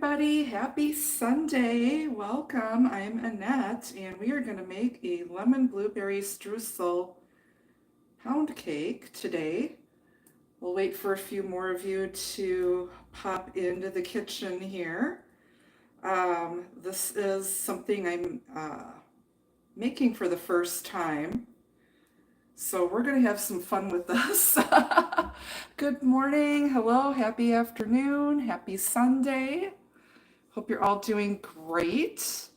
everybody. Happy Sunday. Welcome. I'm Annette, and we are going to make a lemon blueberry streusel pound cake today. We'll wait for a few more of you to pop into the kitchen here. This is something I'm making for the first time, so we're going to have some fun with this. Good morning. Hello. Happy afternoon. Happy Sunday. Hope you're all doing great.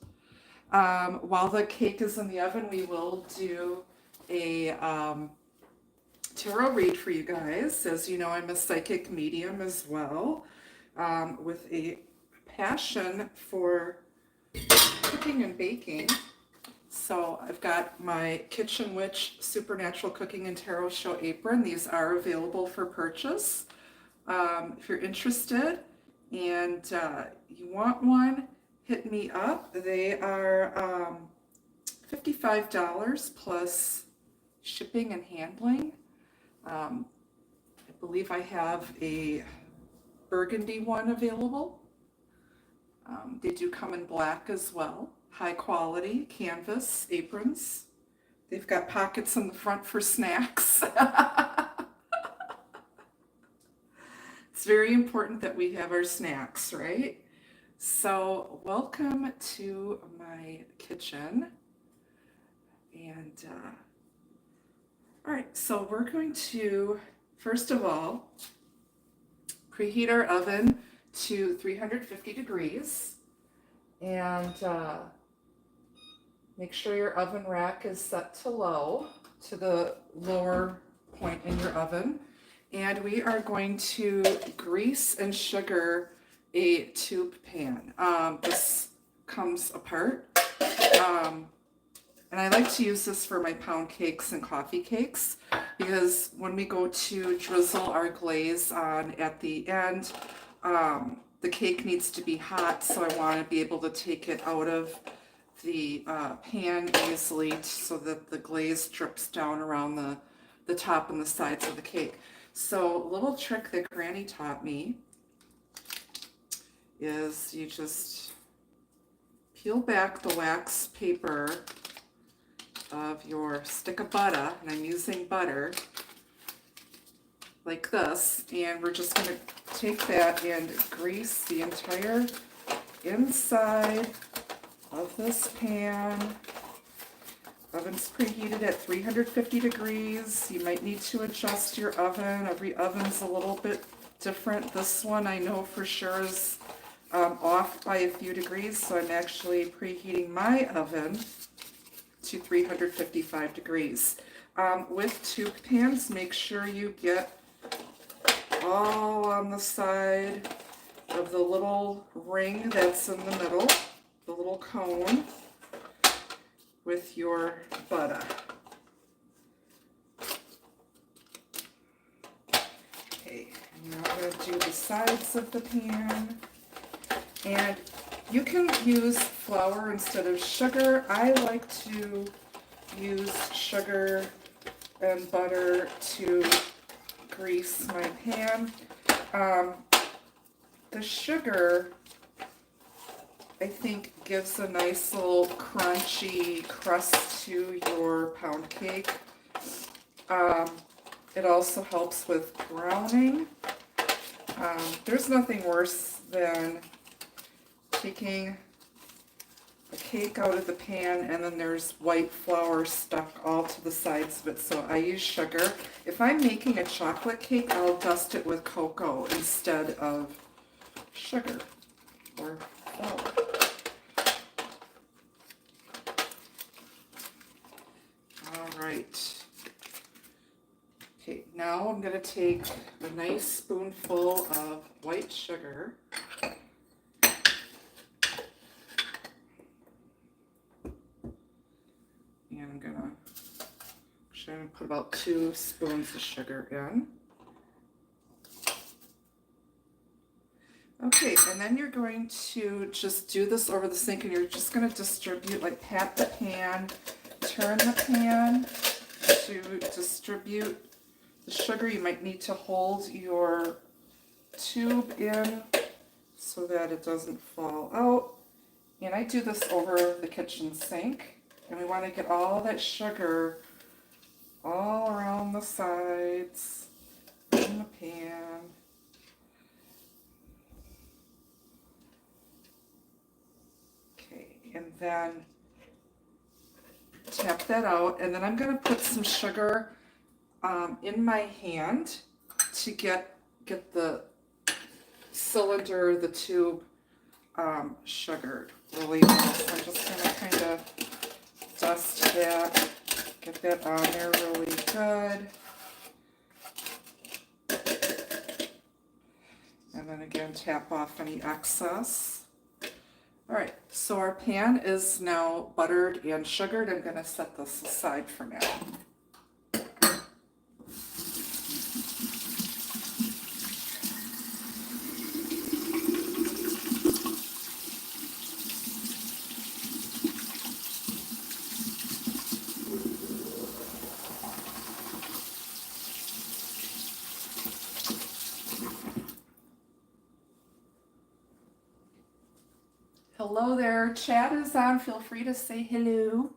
While the cake is in the oven, we will do a tarot read for you guys. As you know, I'm a psychic medium as well, with a passion for cooking and baking. So I've got my Kitchen Witch Supernatural Cooking and Tarot Show apron. These are available for purchase. If you're interested and you want one, hit me up. They are $55 plus shipping and handling. I believe I have a burgundy one available. They do come in black as well. High quality canvas aprons. They've got pockets in the front for snacks. It's very important that we have our snacks, right? So welcome to my kitchen. And all right, so we're going to, first of all, preheat our oven to 350 degrees. And make sure your oven rack is set to low, to the lower point in your oven. And we are going to grease and sugar a tube pan. This comes apart. And I like to use this for my pound cakes and coffee cakes, because when we go to drizzle our glaze on at the end, the cake needs to be hot, so I want to be able to take it out of the pan easily so that the glaze drips down around the top and the sides of the cake. So a little trick that Granny taught me is you just peel back the wax paper of your stick of butter, and I'm using butter like this, and we're just going to take that and grease the entire inside of this pan. Oven's preheated at 350 degrees. You might need to adjust your oven. Every oven's a little bit different. This one I know for sure is off by a few degrees, so I'm actually preheating my oven to 355 degrees. With tube pans, make sure you get all on the side of the little ring that's in the middle, the little cone, with your butter. Okay, now I'm going to do the sides of the pan. And you can use flour instead of sugar. I like to use sugar and butter to grease my pan. The sugar, I think, gives a nice little crunchy crust to your pound cake. It also helps with browning. There's nothing worse than taking a cake out of the pan and then there's white flour stuck all to the sides of it, so I use sugar. If I'm making a chocolate cake, I'll dust it with cocoa instead of sugar or flour. All right. Okay, now I'm going to take a nice spoonful of white sugar. And I'm going to put about 2 spoons of sugar in. Okay, and then you're going to just do this over the sink, and you're just going to distribute, like pat the pan, turn the pan to distribute the sugar. You might need to hold your tube in so that it doesn't fall out. And I do this over the kitchen sink. And we want to get all that sugar all around the sides in the pan. Okay, and then tap that out. And then I'm going to put some sugar in my hand to get the cylinder, the tube, sugared really well. So I'm just going to kind of dust that, get that on there really good. And then again, tap off any excess. All right, so our pan is now buttered and sugared. I'm going to set this aside for now. Hello there, chat is on, feel free to say hello.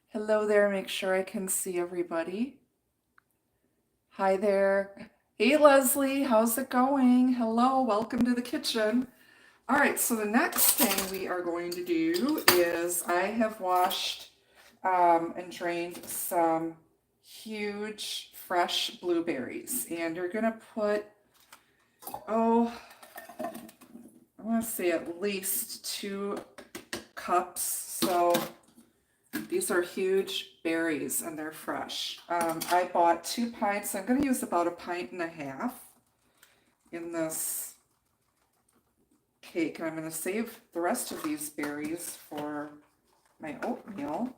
Hello there, make sure I can see everybody. Hi there. Hey Leslie, how's it going? Hello, welcome to the kitchen. All right, so the next thing we are going to do is I have washed and drained some huge fresh blueberries, and you're gonna put, I want to say at least 2 cups. So these are huge berries and they're fresh. I bought 2 pints. I'm going to use about 1.5 pints in this cake. And I'm going to save the rest of these berries for my oatmeal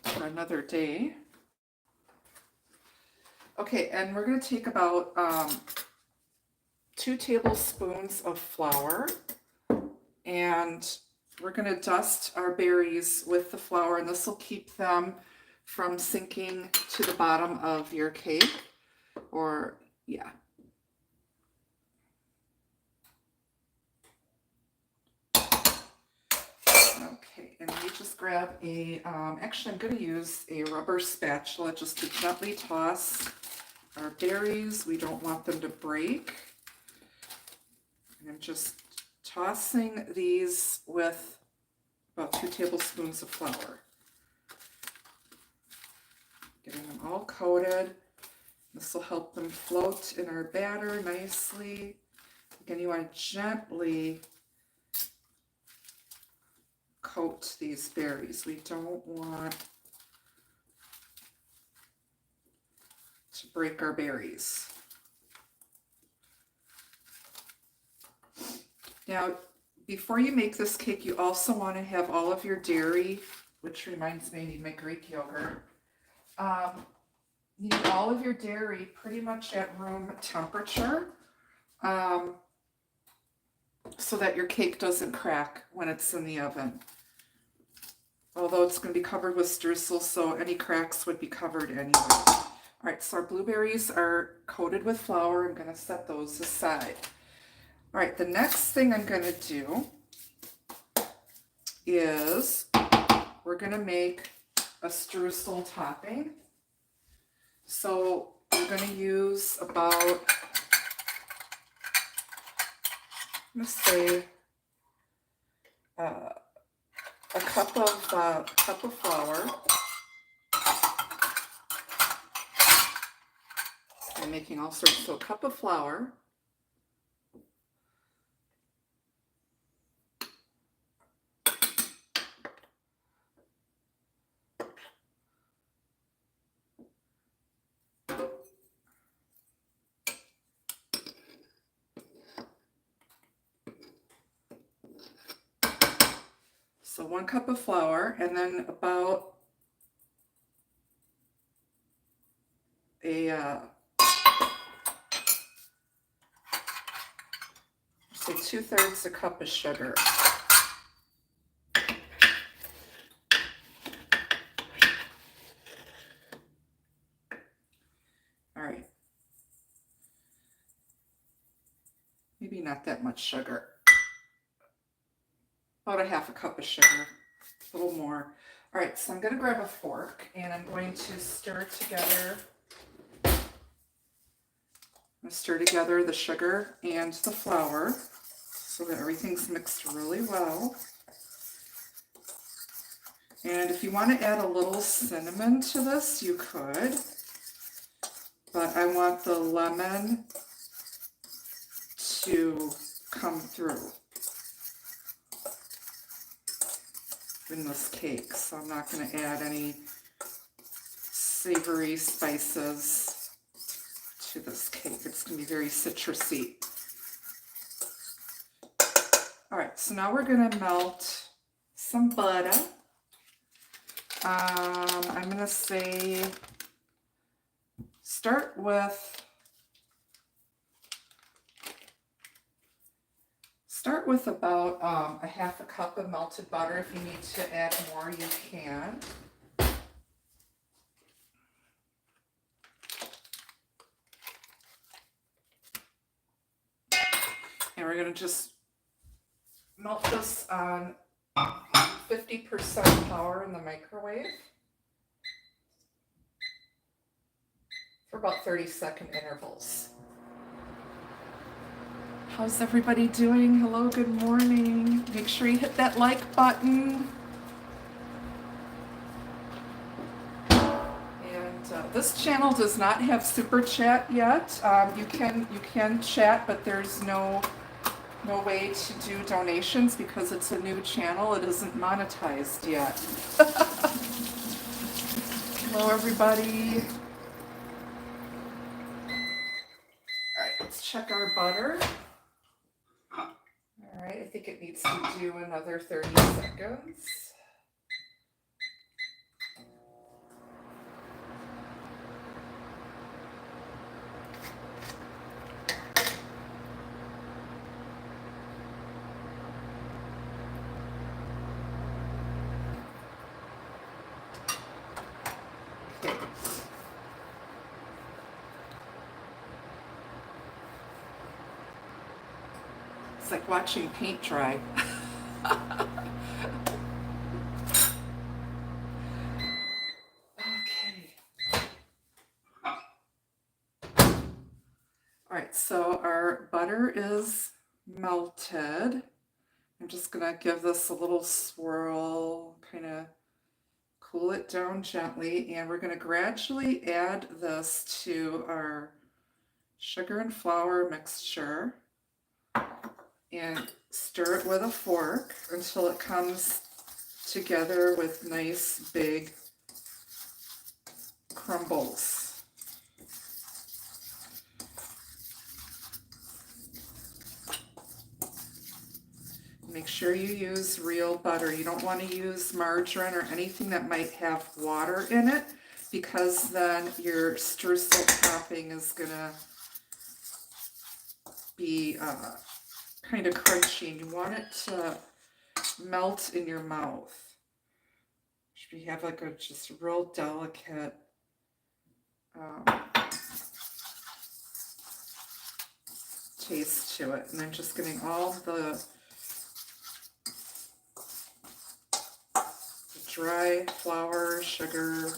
for another day. Okay, and we're going to take about 2 tablespoons of flour, and we're going to dust our berries with the flour, and this will keep them from sinking to the bottom of your cake. Or yeah. Okay, and we just grab a, actually I'm going to use a rubber spatula just to gently toss our berries. We don't want them to break. And I'm just tossing these with about 2 tablespoons of flour. Getting them all coated. This will help them float in our batter nicely. Again, you want to gently coat these berries. We don't want to break our berries. Now, before you make this cake, you also want to have all of your dairy, which reminds me I need my Greek yogurt. You need all of your dairy pretty much at room temperature, so that your cake doesn't crack when it's in the oven. Although it's going to be covered with streusel, so any cracks would be covered anyway. All right, so our blueberries are coated with flour. I'm going to set those aside. All right, the next thing I'm going to do is we're going to make a streusel topping. So we're going to use about, I'm going to say a cup of flour. I'm making all sorts, so a cup of flour. So 1 cup of flour, and then about say 2/3 a cup of sugar. All right. not that much sugar. About a half a cup of sugar, a little more. All right, so I'm going to grab a fork and I'm going to stir together the sugar and the flour so that everything's mixed really well. And if you want to add a little cinnamon to this, you could. But I want the lemon to come through in this cake. So I'm not going to add any savory spices to this cake. It's going to be very citrusy. All right, so now we're going to melt some butter. I'm going to say start with about a half a cup of melted butter. If you need to add more, you can. And we're going to just melt this on 50% power in the microwave for about 30-second intervals. How's everybody doing? Hello, good morning. Make sure you hit that like button. And this channel does not have super chat yet. You can chat, but there's no way to do donations because it's a new channel. It isn't monetized yet. Hello, everybody. All right, let's check our butter. All right, I think it needs to do another 30 seconds. It's like watching paint dry. Okay. All right, so our butter is melted. I'm just gonna give this a little swirl, kind of cool it down gently, and we're gonna gradually add this to our sugar and flour mixture and stir it with a fork until it comes together with nice big crumbles. Make sure you use real butter. You don't want to use margarine or anything that might have water in it, because then your streusel topping is gonna be kind of crunchy, and you want it to melt in your mouth. You have like a just real delicate taste to it. And I'm just getting all the dry flour, sugar,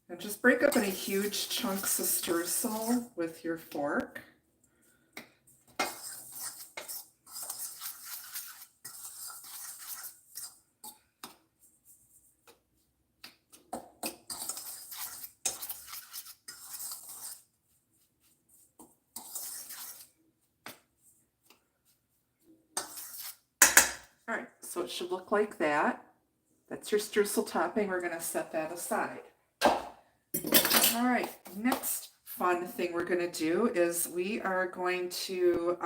and just break up any huge chunks of streusel with your fork. All right, so it should look like that. That's your streusel topping. We're going to set that aside. All right, next fun thing we're going to do is we are going to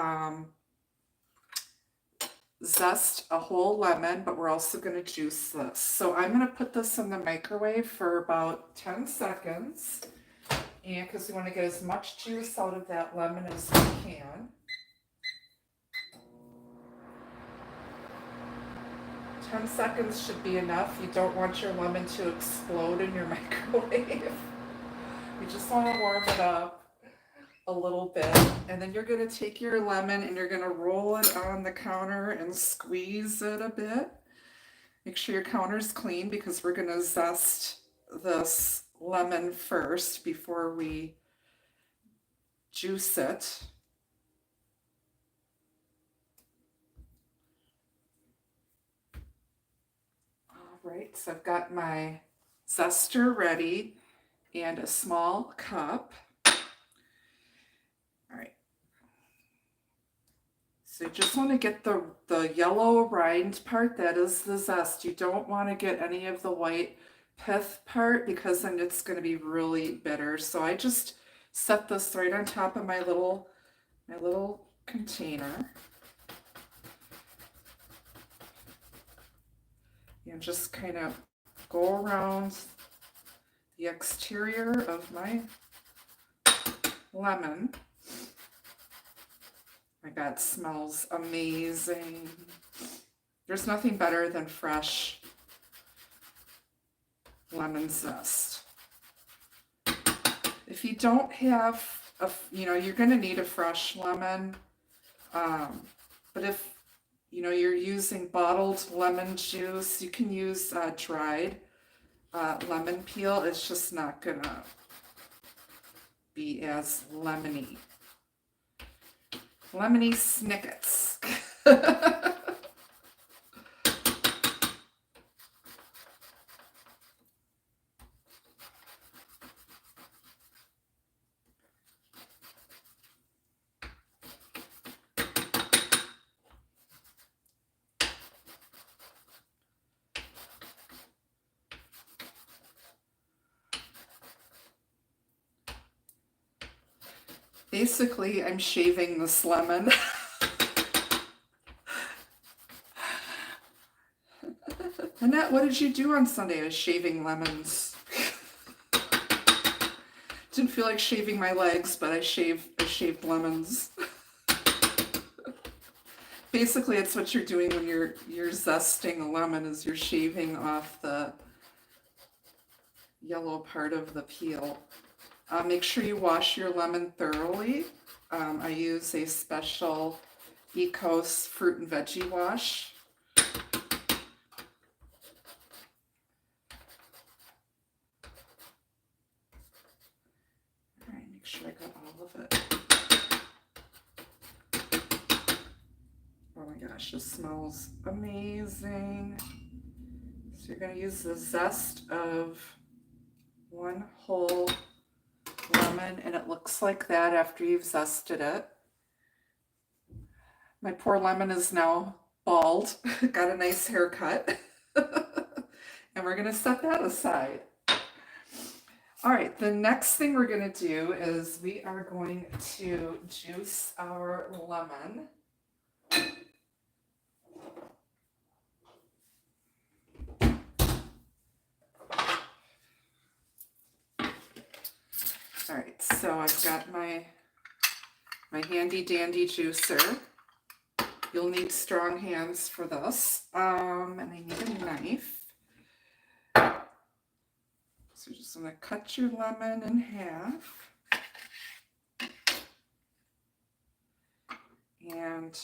zest a whole lemon, but we're also going to juice this. So I'm going to put this in the microwave for about 10 seconds, and because we want to get as much juice out of that lemon as we can. 10 seconds should be enough. You don't want your lemon to explode in your microwave. You just want to warm it up a little bit, and then you're going to take your lemon and you're going to roll it on the counter and squeeze it a bit. Make sure your counter's clean because we're going to zest this lemon first before we juice it. All right, so I've got my zester ready and a small cup. All right. So you just want to get the yellow rind part, that is the zest. You don't want to get any of the white pith part because then it's going to be really bitter. So I just set this right on top of my little container. And just kind of go around the exterior of my lemon. My God, it smells amazing. There's nothing better than fresh lemon zest. If you don't have you're going to need a fresh lemon. But if, you're using bottled lemon juice, you can use dried lemon peel. It's just not going to be as lemony. Lemony snickets. Basically, I'm shaving this lemon. Annette, what did you do on Sunday? I was shaving lemons. Didn't feel like shaving my legs, but I shaved lemons. Basically, it's what you're doing when you're zesting a lemon, is you're shaving off the yellow part of the peel. Make sure you wash your lemon thoroughly. I use a special Ecos fruit and veggie wash. All right, make sure I got all of it. Oh my gosh, this smells amazing. So you're going to use the zest of one whole lemon, and it looks like that after you've zested it. My poor lemon is now bald. Got a nice haircut. And we're going to set that aside. All right, the next thing we're going to do is we are going to juice our lemon. All right, so I've got my handy dandy juicer. You'll need strong hands for this. And I need a knife. So just going to cut your lemon in half. And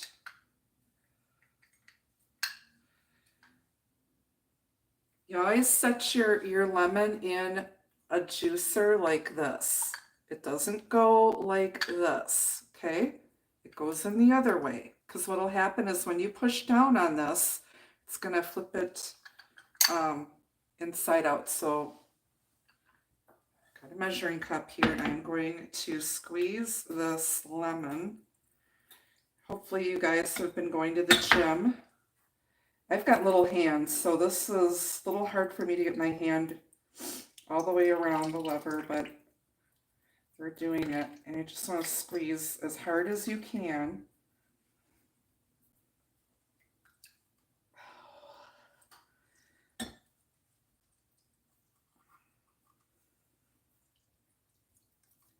you always set your lemon in a juicer like this. It doesn't go like this, okay? It goes in the other way, because what'll happen is when you push down on this, it's going to flip it inside out. So I've got a measuring cup here, and I'm going to squeeze this lemon. Hopefully you guys have been going to the gym. I've got little hands, so this is a little hard for me to get my hand all the way around the lever, but we're doing it. And you just want to squeeze as hard as you can.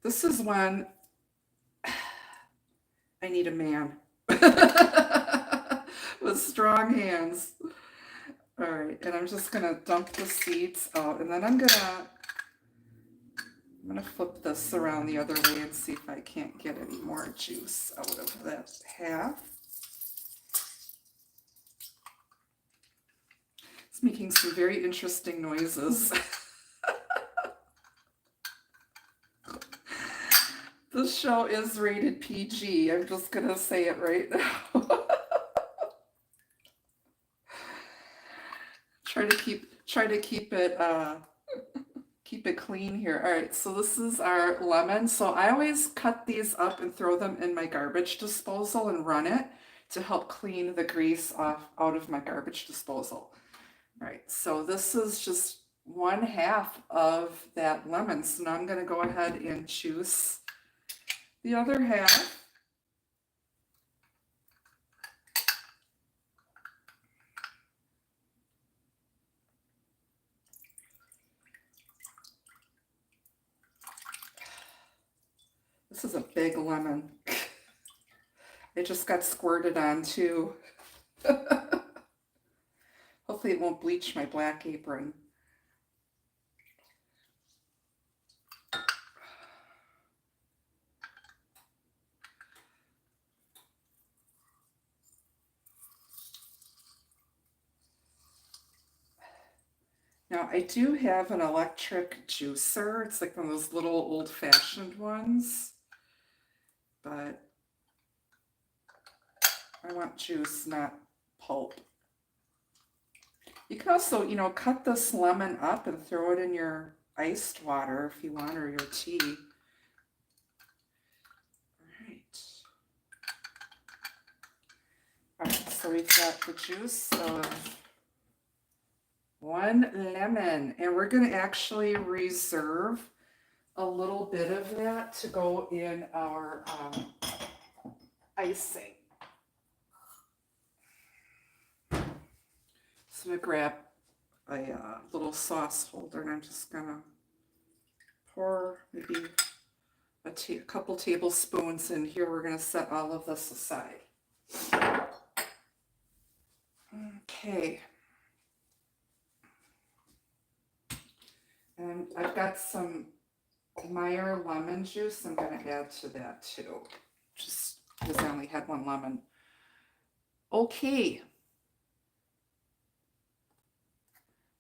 This is when I need a man with strong hands. All right, and I'm just gonna dump the seeds out, and then I'm gonna I'm going to flip this around the other way and see if I can't get any more juice out of that half. It's making some very interesting noises. This show is rated PG. I'm just going to say it right now. Try to keep it keep it clean here. All right, so this is our lemon. So I always cut these up and throw them in my garbage disposal and run it to help clean the grease off out of my garbage disposal. All right, so this is just 1/2 of that lemon. So now I'm going to go ahead and juice the other half. This is a big lemon. It just got squirted on too. Hopefully it won't bleach my black apron. Now I do have an electric juicer. It's like one of those little old-fashioned ones, but I want juice, not pulp. You can also, cut this lemon up and throw it in your iced water if you want, or your tea. All right, so we've got the juice of 1 lemon, and we're going to actually reserve a little bit of that to go in our icing. So I'm going to grab a little sauce holder, and I'm just going to pour maybe a couple tablespoons in here. We're going to set all of this aside. Okay. And I've got some Meyer lemon juice I'm going to add to that too, just because I only had 1 lemon. Okay.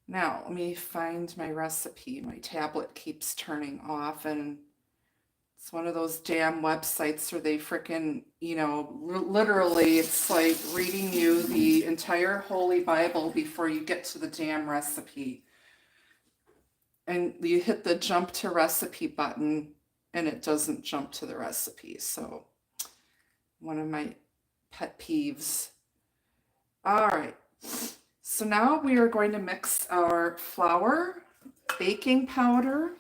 Now, let me find my recipe. My tablet keeps turning off, and it's one of those damn websites where they frickin', literally, it's like reading you the entire Holy Bible before you get to the damn recipe. And you hit the jump to recipe button, and it doesn't jump to the recipe. So, one of my pet peeves. All right. So now we are going to mix our flour, baking powder,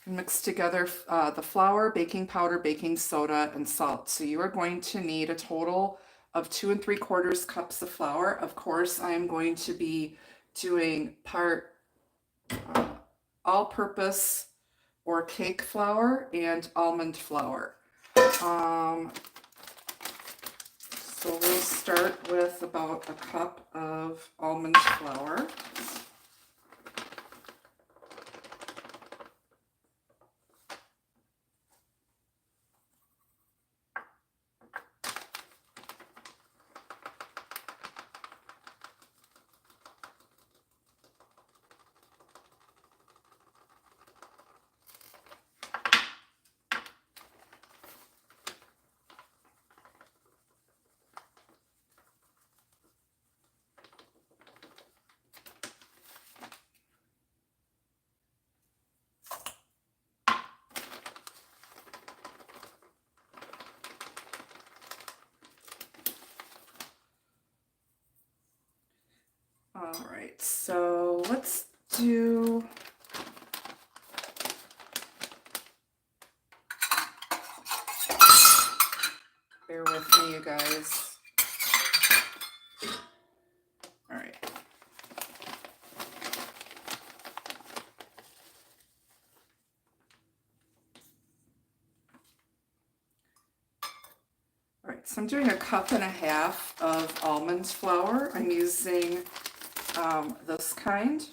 and mix together the flour, baking powder, baking soda, and salt. So you are going to need a total of 2 3/4 cups of flour. Of course, I am going to be doing part all-purpose or cake flour and almond flour. So we'll start with about a cup of almond flour. All right, so let's do bear with me, you guys. All right. All right, so I'm doing 1.5 cups of almond flour. I'm using this kind.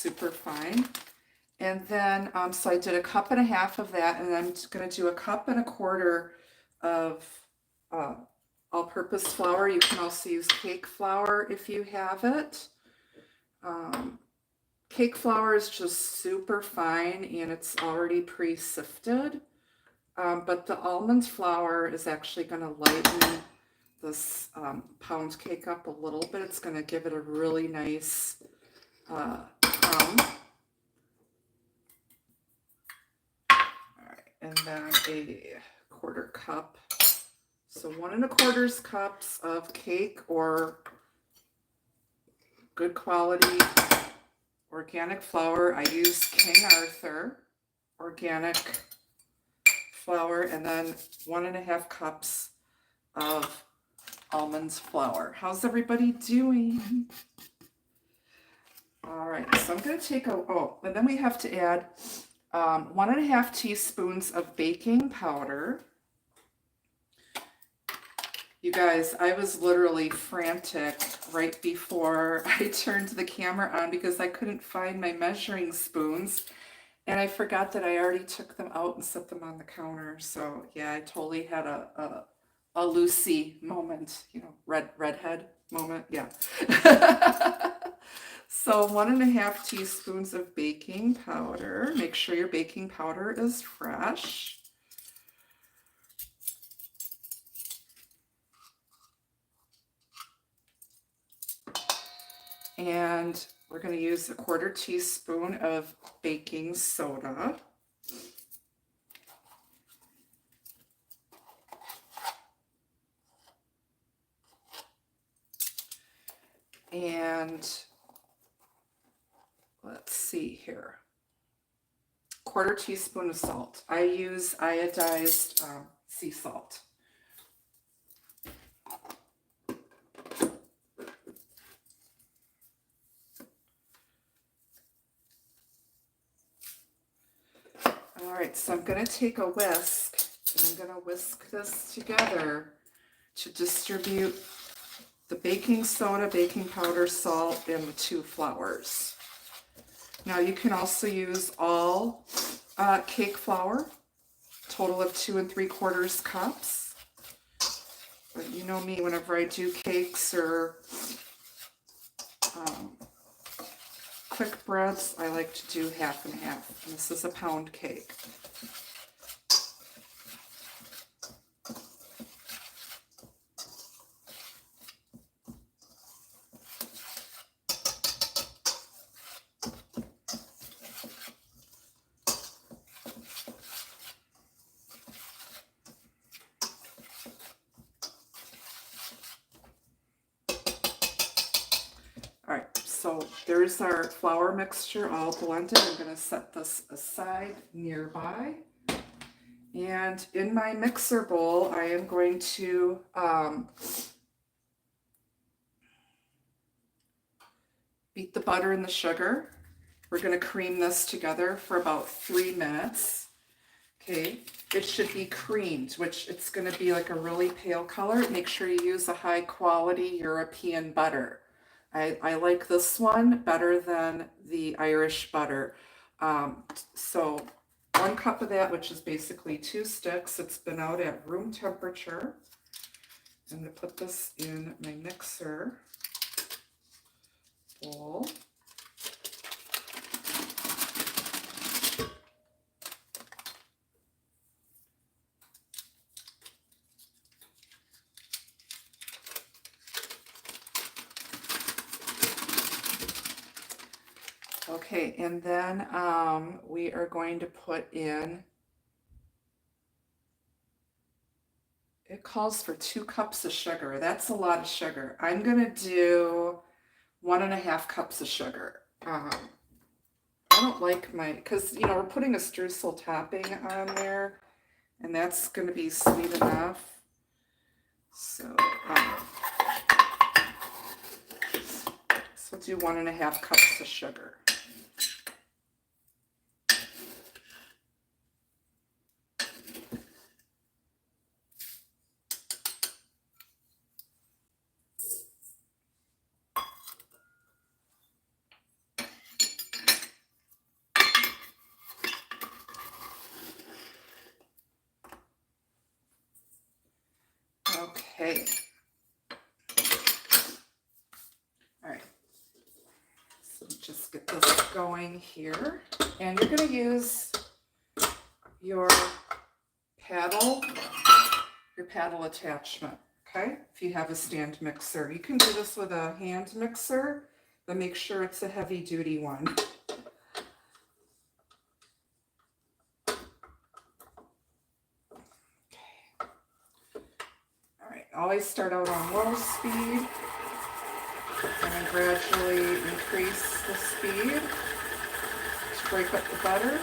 super fine. And then, so I did 1.5 cups of that, and I'm going to do 1.25 cups of all-purpose flour. You can also use cake flour if you have it. Cake flour is just super fine, and it's already pre-sifted. But the almond flour is actually going to lighten this pound cake up a little bit. It's going to give it a really nice pound. And then a 1/4 cup. So 1 1/4 cups of cake or good quality organic flour. I use King Arthur organic flour, and then 1.5 cups of almond flour. How's everybody doing? All right, so I'm going to take and then we have to add 1.5 teaspoons of baking powder. You guys, I was literally frantic right before I turned the camera on because I couldn't find my measuring spoons, and I forgot that I already took them out and set them on the counter. So yeah, I totally had a Lucy moment, you know, redhead moment, yeah. So 1.5 teaspoons of baking powder. Make sure your baking powder is fresh. And we're going to use 1/4 teaspoon of baking soda. And let's see here. 1/4 teaspoon of salt. I use iodized sea salt. All right, so I'm going to take a whisk, and I'm going to whisk this together to distribute the baking soda, baking powder, salt, and the 2 flours. Now you can also use all cake flour, total of 2 3/4 cups. But you know me, whenever I do cakes or quick breads, I like to do 1/2 and 1/2. And this is a pound cake. All right, so there's our flour mixture all blended. I'm going to set this aside nearby. And in my mixer bowl, I am going to beat the butter and the sugar. We're going to cream this together for about 3 minutes. Okay, it should be creamed, which it's going to be like a really pale color. Make sure you use a high quality European butter. I like this one better than the Irish butter. So 1 cup of that, which is basically 2 sticks. It's been out at room temperature. I'm going to put this in my mixer bowl. Okay, and then we are going to put in, it calls for 2 cups of sugar. That's a lot of sugar. I'm going to do 1.5 cups of sugar. I don't like because, you know, we're putting a streusel topping on there, and that's going to be sweet enough. So, so do 1.5 cups of sugar. Okay. All right. So just get this going here. And you're going to use your paddle attachment, okay? If you have a stand mixer. You can do this with a hand mixer, but make sure it's a heavy duty one. Okay. All right, always start out on low speed and then gradually increase the speed to break up the butter.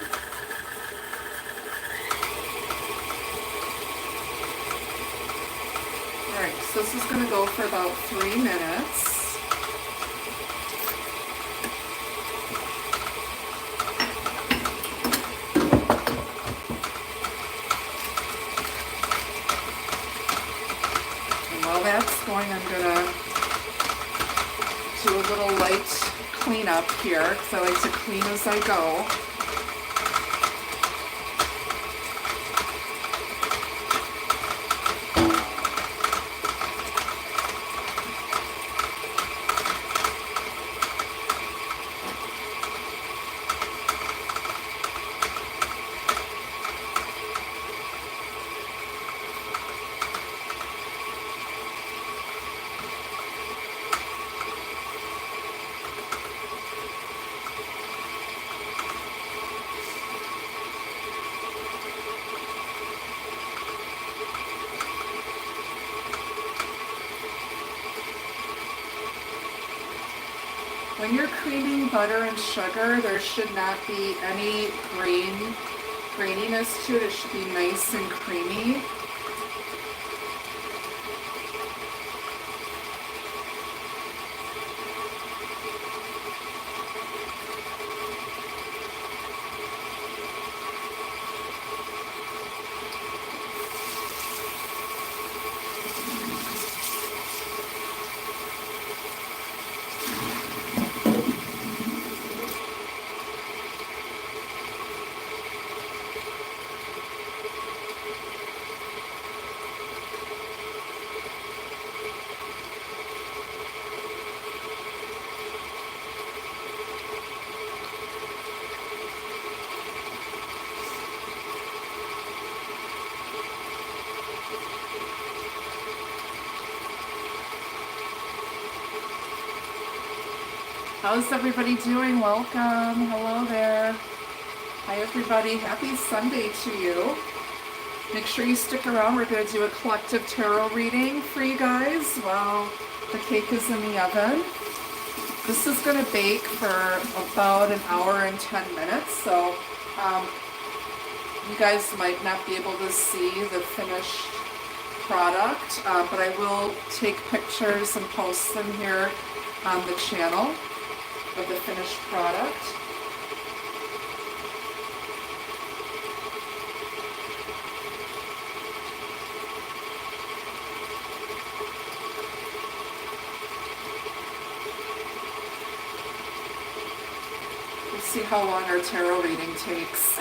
All right, so this is going to go for about 3 minutes. And while that's going, I'm going to do a little light cleanup here because I like to clean as I go. When you're creaming butter and sugar, there should not be any graininess to it. It should be nice and creamy. How's everybody doing? Welcome. Hello there. Hi everybody. Happy Sunday to you. Make sure you stick around. We're going to do a collective tarot reading for you guys while the cake is in the oven. This is going to bake for about an hour and 10 minutes. So you guys might not be able to see the finished product, but I will take pictures and post them here on the channel of the finished product. We'll see how long our tarot reading takes.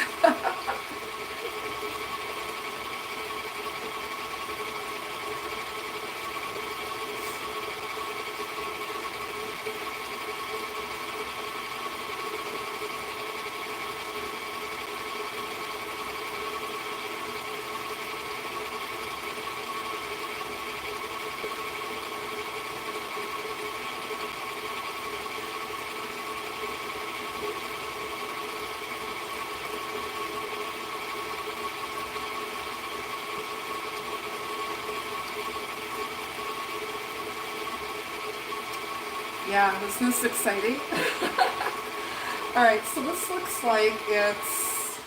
Yeah, isn't this exciting? All right, so this looks like it's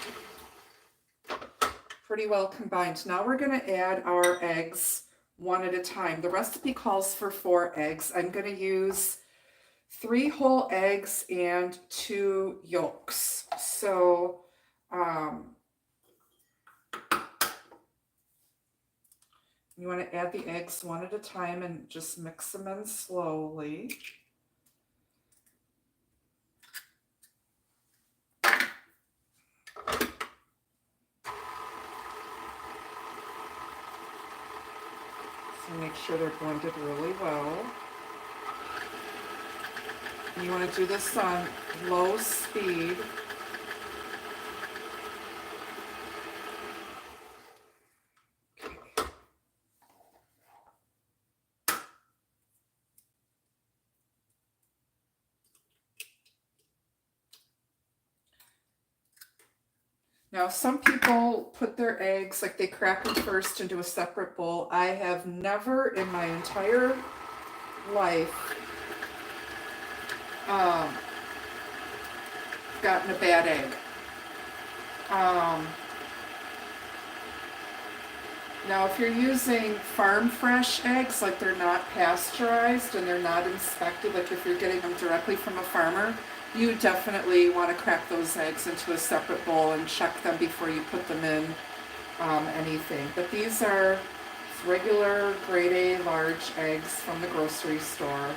pretty well combined. Now we're going to add our eggs one at a time. The recipe calls for 4 eggs. I'm going to use 3 whole eggs and 2 yolks. So you want to add the eggs one at a time and just mix them in slowly. And make sure they're blended really well. And you want to do this on low speed. Now, some people put their eggs, like they crack them first into a separate bowl. I have never in my entire life gotten a bad egg. Now, if you're using farm fresh eggs, like they're not pasteurized and they're not inspected, like if you're getting them directly from a farmer, you definitely want to crack those eggs into a separate bowl and check them before you put them in anything. But these are regular grade A large eggs from the grocery store.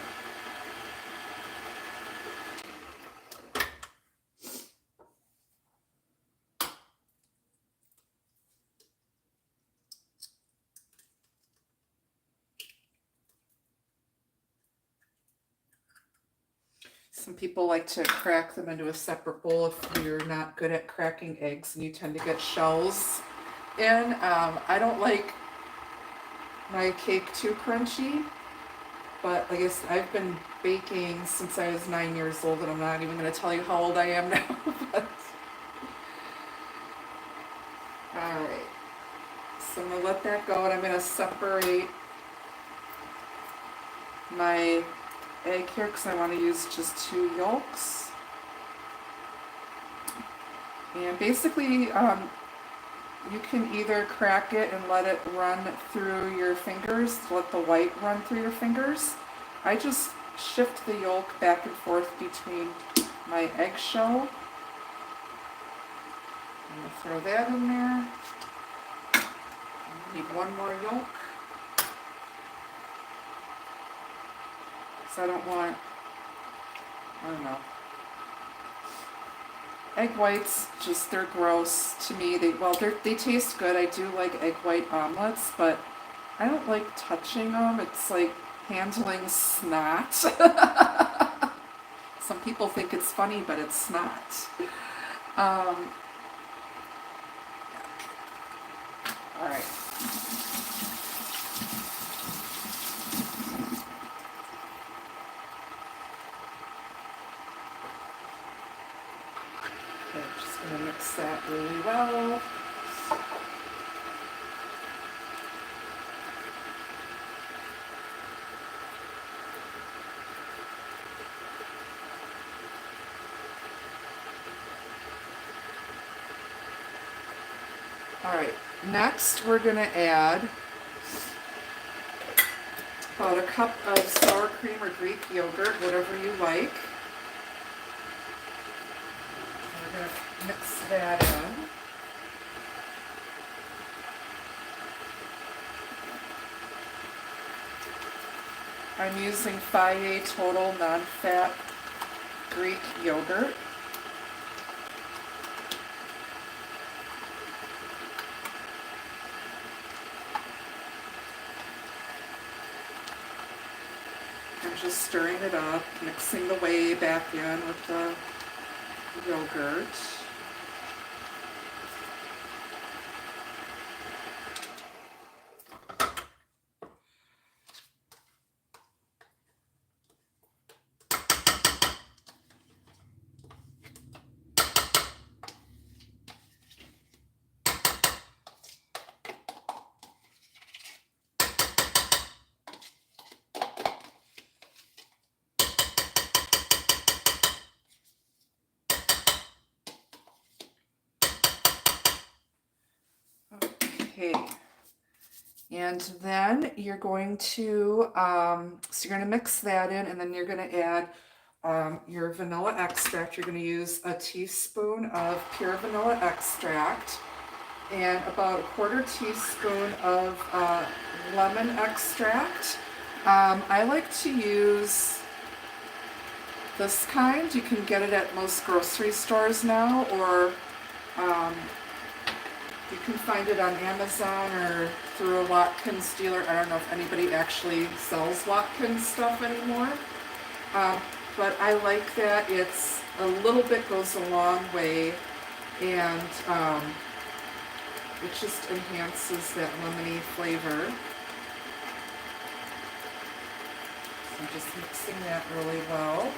Some people like to crack them into a separate bowl if you're not good at cracking eggs and you tend to get shells in. I don't like my cake too crunchy, but I guess I've been baking since I was 9 years old, and I'm not even going to tell you how old I am now. But all right, so I'm going to let that go, and I'm going to separate my egg here because I want to use just 2 yolks. And basically you can either crack it and let it run through your fingers, let the white run through your fingers. I just shift the yolk back and forth between my eggshell. I'm going to throw that in there. I need 1 more yolk. So I don't want, I don't know. Egg whites, just, they're gross to me. They taste good. I do like egg white omelets, but I don't like touching them. It's like handling snot. Some people think it's funny, but it's not. All right. I'm going to mix that really well. All right, next we're going to add about a cup of sour cream or Greek yogurt, whatever you like. We're going to mix that in. I'm using 5A total non-fat Greek yogurt. I'm just stirring it up, mixing the whey back in with the yogurt. Okay, and then you're going to, so you're going to mix that in, and then you're going to add your vanilla extract. You're going to use a teaspoon of pure vanilla extract and about a 1/4 teaspoon of lemon extract. I like to use this kind. You can get it at most grocery stores now, or you can find it on Amazon or through a Watkins dealer. I don't know if anybody actually sells Watkins stuff anymore. But I like that it's a little bit goes a long way, and it just enhances that lemony flavor. So I'm just mixing that really well.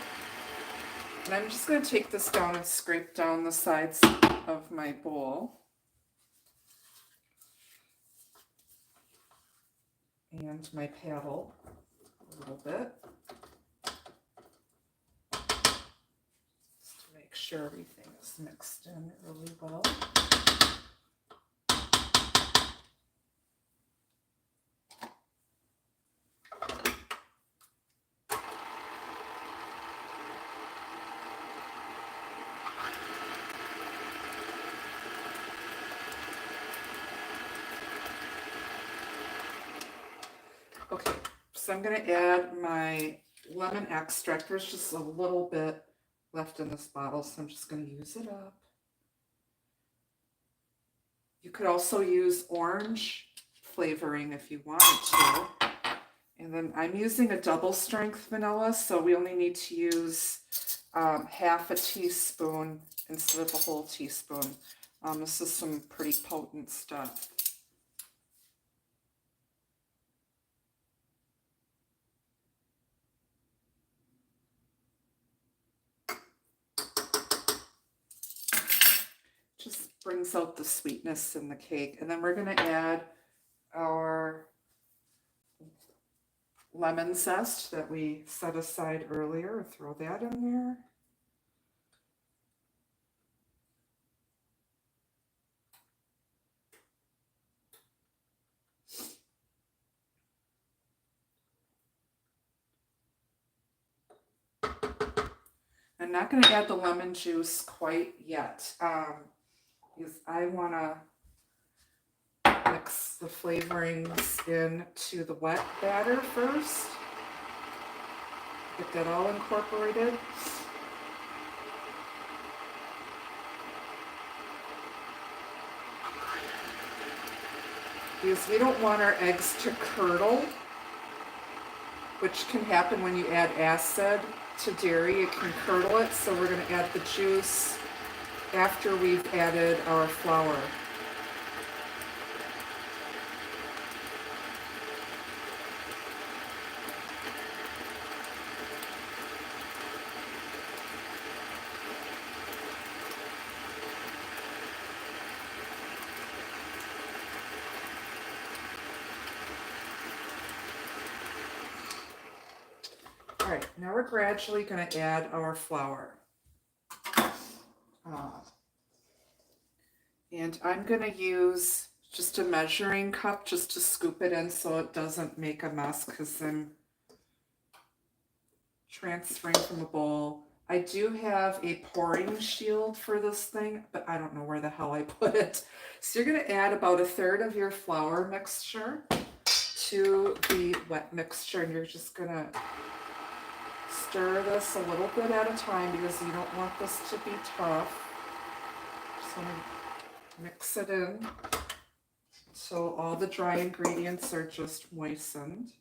And I'm just going to take this down and scrape down the sides of my bowl. And my paddle a little bit. Just to make sure everything is mixed in really well. Okay, so I'm going to add my lemon extract. There's just a little bit left in this bottle, so I'm just going to use it up. You could also use orange flavoring if you wanted to. And then I'm using a double strength vanilla, so we only need to use half a teaspoon instead of a whole teaspoon. This is some pretty potent stuff. Just brings out the sweetness in the cake. And then we're going to add our lemon zest that we set aside earlier. Throw that in there. I'm not going to add the lemon juice quite yet, because I want to mix the flavorings into the wet batter first. Get that all incorporated. Because we don't want our eggs to curdle, which can happen when you add acid to dairy. It can curdle it, so we're going to add the juice after we've added our flour. All right, now we're gradually going to add our flour. And I'm going to use just a measuring cup just to scoop it in so it doesn't make a mess, because I'm transferring from a bowl. I do have a pouring shield for this thing, but I don't know where the hell I put it. So you're going to add about 1/3 of your flour mixture to the wet mixture, and you're just going to stir this a little bit at a time because you don't want this to be tough. Just want to mix it in so all the dry ingredients are just moistened.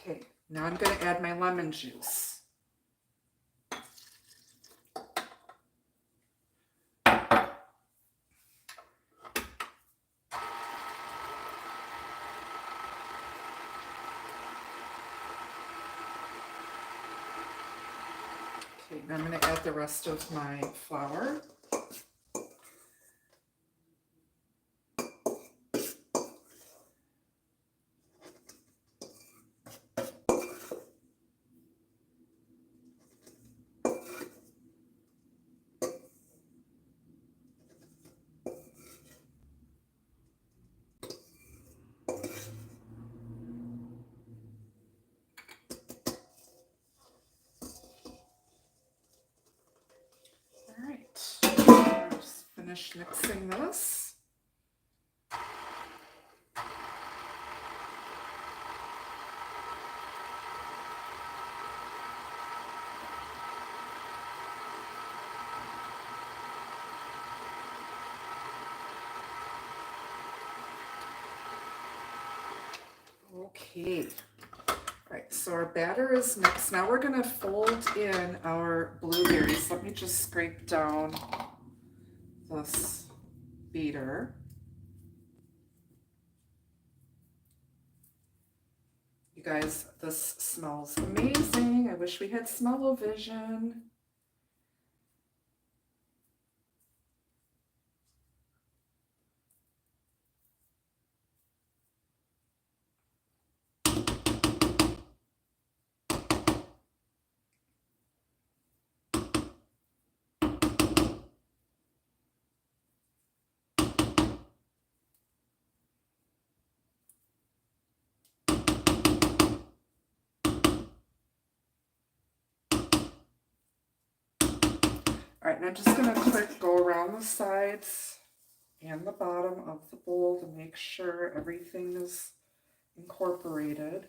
Okay, now I'm going to add my lemon juice. Okay, now I'm going to add the rest of my flour. All right. finish mixing this. Okay, all right, so our batter is mixed. Now we're going to fold in our blueberries. Let me just scrape down this beater. You guys, this smells amazing. I wish we had smell-o-vision. All right, and I'm just going to go around the sides and the bottom of the bowl to make sure everything is incorporated.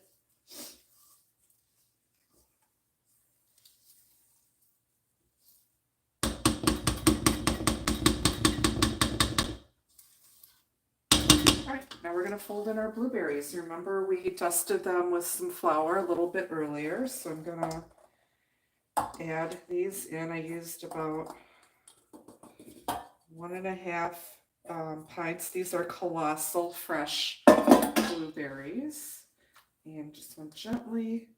All right, now we're going to fold in our blueberries. Remember, we dusted them with some flour a little bit earlier, so I'm going to add these in. I used about 1.5 pints. These are colossal fresh blueberries. And just want to gently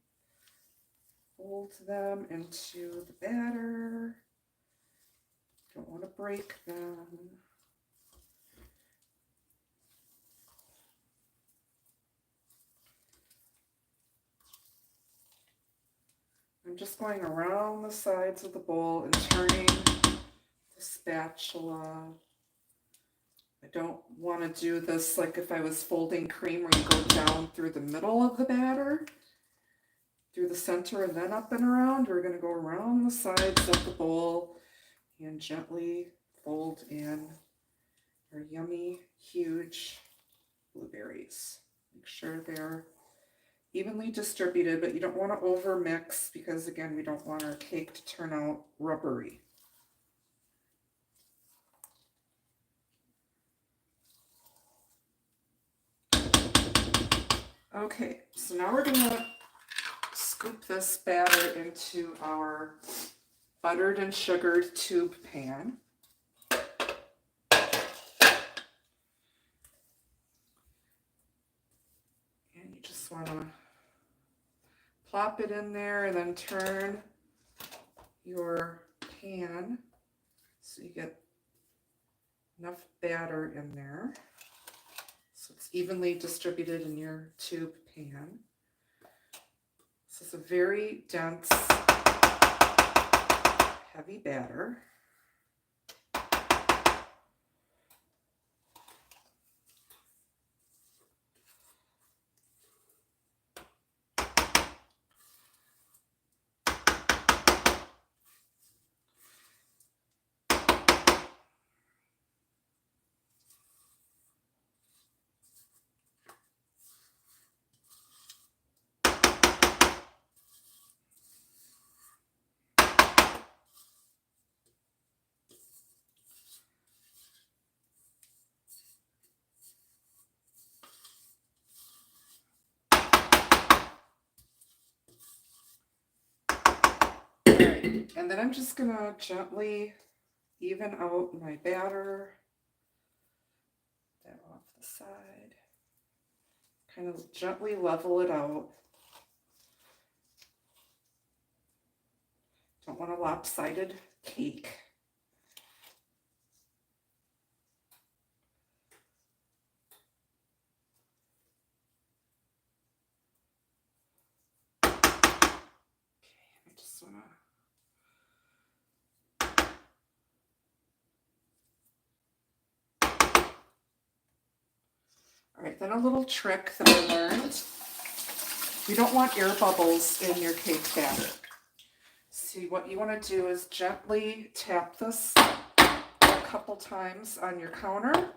fold them into the batter. Don't want to break them. I'm just going around the sides of the bowl and turning the spatula. I don't want to do this like if I was folding cream where you go down through the middle of the batter, through the center and then up and around. We're going to go around the sides of the bowl and gently fold in our yummy, huge blueberries. Make sure they're evenly distributed, but you don't want to over mix because, again, we don't want our cake to turn out rubbery. Okay, so now we're going to scoop this batter into our buttered and sugared tube pan. And you just want to plop it in there and then turn your pan so you get enough batter in there so it's evenly distributed in your tube pan. This is a very dense, heavy batter. And then I'm just going to gently even out my batter. That off the side. Kind of gently level it out. Don't want a lopsided cake. Okay, I just want to All right, then a little trick that I learned. You don't want air bubbles in your cake batter. See, what you want to do is gently tap this couple times on your counter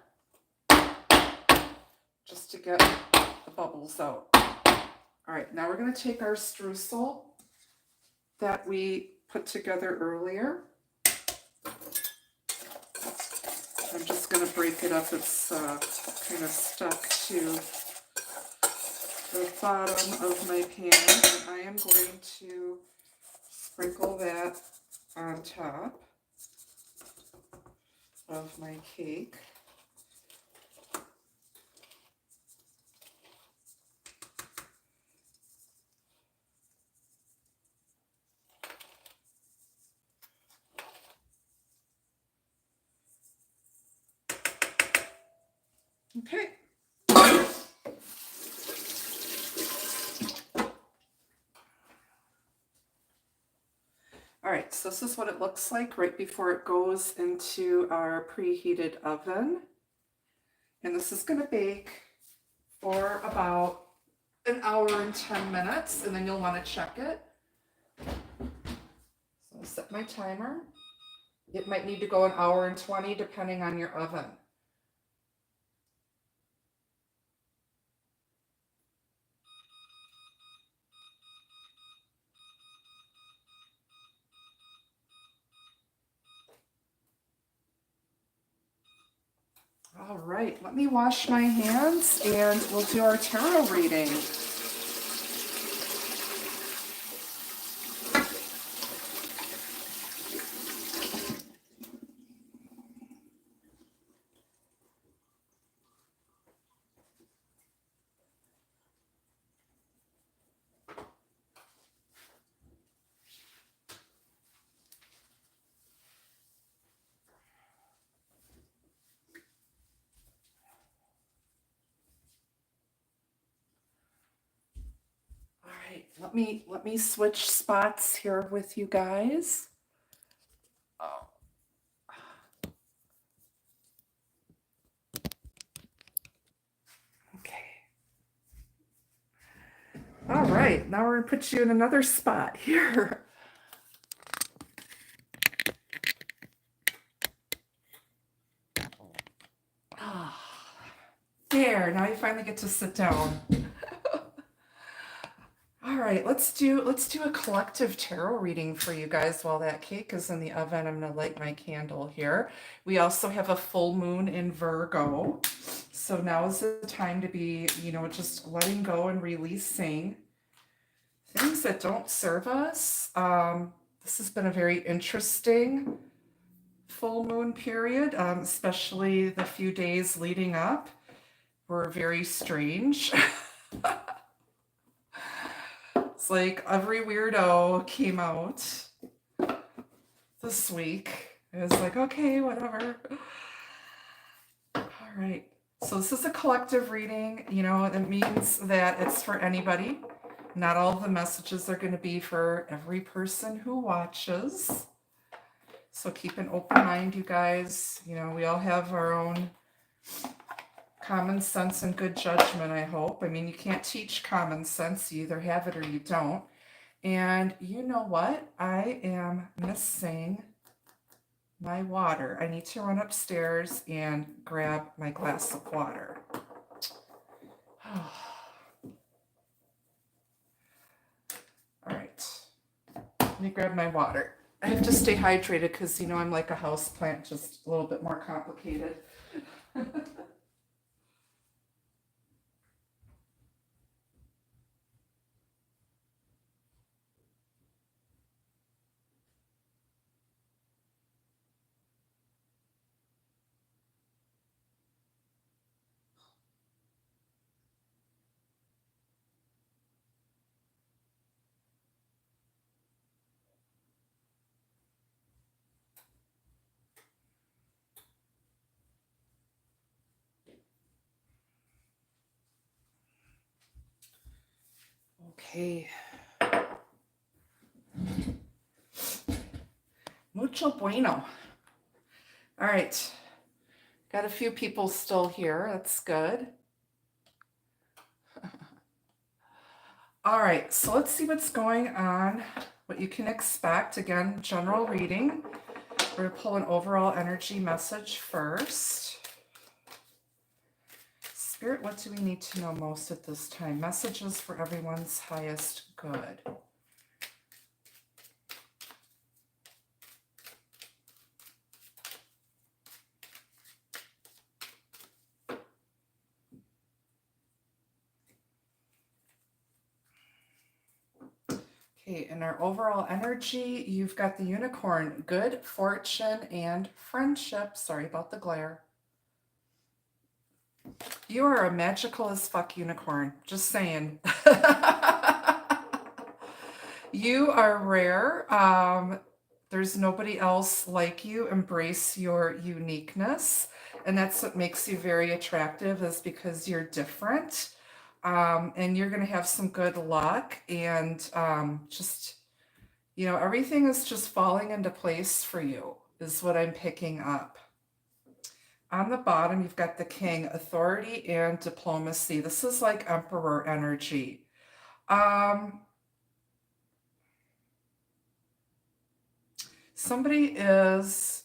just to get the bubbles out. All right, now we're going to take our streusel that we put together earlier. I'm just going to break it up. It's kind of stuck to the bottom of my pan, and I am going to sprinkle that on top of my cake. Okay. All right, so this is what it looks like right before it goes into our preheated oven. And this is going to bake for about an hour and 10 minutes, and then you'll want to check it. So I'll set my timer. It might need to go an hour and 20 depending on your oven. All right, let me wash my hands and we'll do our tarot reading. Let me switch spots here with you guys. Oh. Okay. All right, now we're gonna put you in another spot here. There, now you finally get to sit down. All right, let's do a collective tarot reading for you guys while that cake is in the oven. I'm going to light my candle here. We also have a full moon in Virgo. So now is the time to be, just letting go and releasing things that don't serve us. This has been a very interesting full moon period, especially the few days leading up were very strange. It's like every weirdo came out this week. It was like, okay, whatever. All right. So this is a collective reading. It means that it's for anybody. Not all of the messages are going to be for every person who watches. So keep an open mind, you guys. We all have our own common sense and good judgment, I hope. I mean, you can't teach common sense. You either have it or you don't. And you know what? I am missing my water. I need to run upstairs and grab my glass of water. All right. Let me grab my water. I have to stay hydrated because, I'm like a house plant, just a little bit more complicated. Okay. Mucho bueno. All right. Got a few people still here. That's good. All right. So let's see what's going on, what you can expect. Again, general reading. We're going to pull an overall energy message first. Spirit, what do we need to know most at this time? Messages for everyone's highest good. Okay, in our overall energy, you've got the unicorn, good fortune and friendship. Sorry about the glare. You are a magical as fuck unicorn. Just saying. You are rare. There's nobody else like you. Embrace your uniqueness. And that's what makes you very attractive, is because you're different. And you're going to have some good luck. And just, you know, everything is just falling into place for you, is what I'm picking up. On the bottom, you've got the king, authority and diplomacy. This is like emperor energy. Somebody is,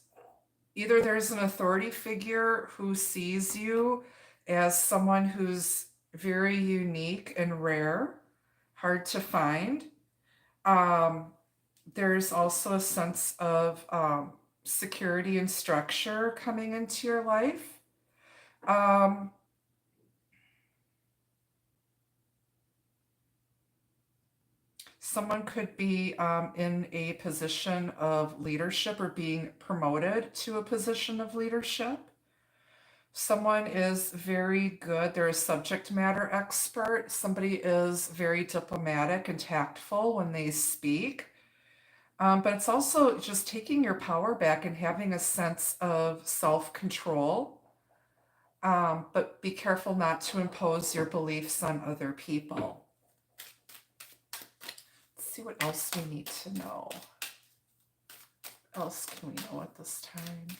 either there's an authority figure who sees you as someone who's very unique and rare, hard to find. There's also a sense of security and structure coming into your life. Someone could be in a position of leadership or being promoted to a position of leadership. Someone is very good. They're a subject matter expert. Somebody is very diplomatic and tactful when they speak. But it's also just taking your power back and having a sense of self-control. But be careful not to impose your beliefs on other people. See what else we need to know. What else can we know at this time?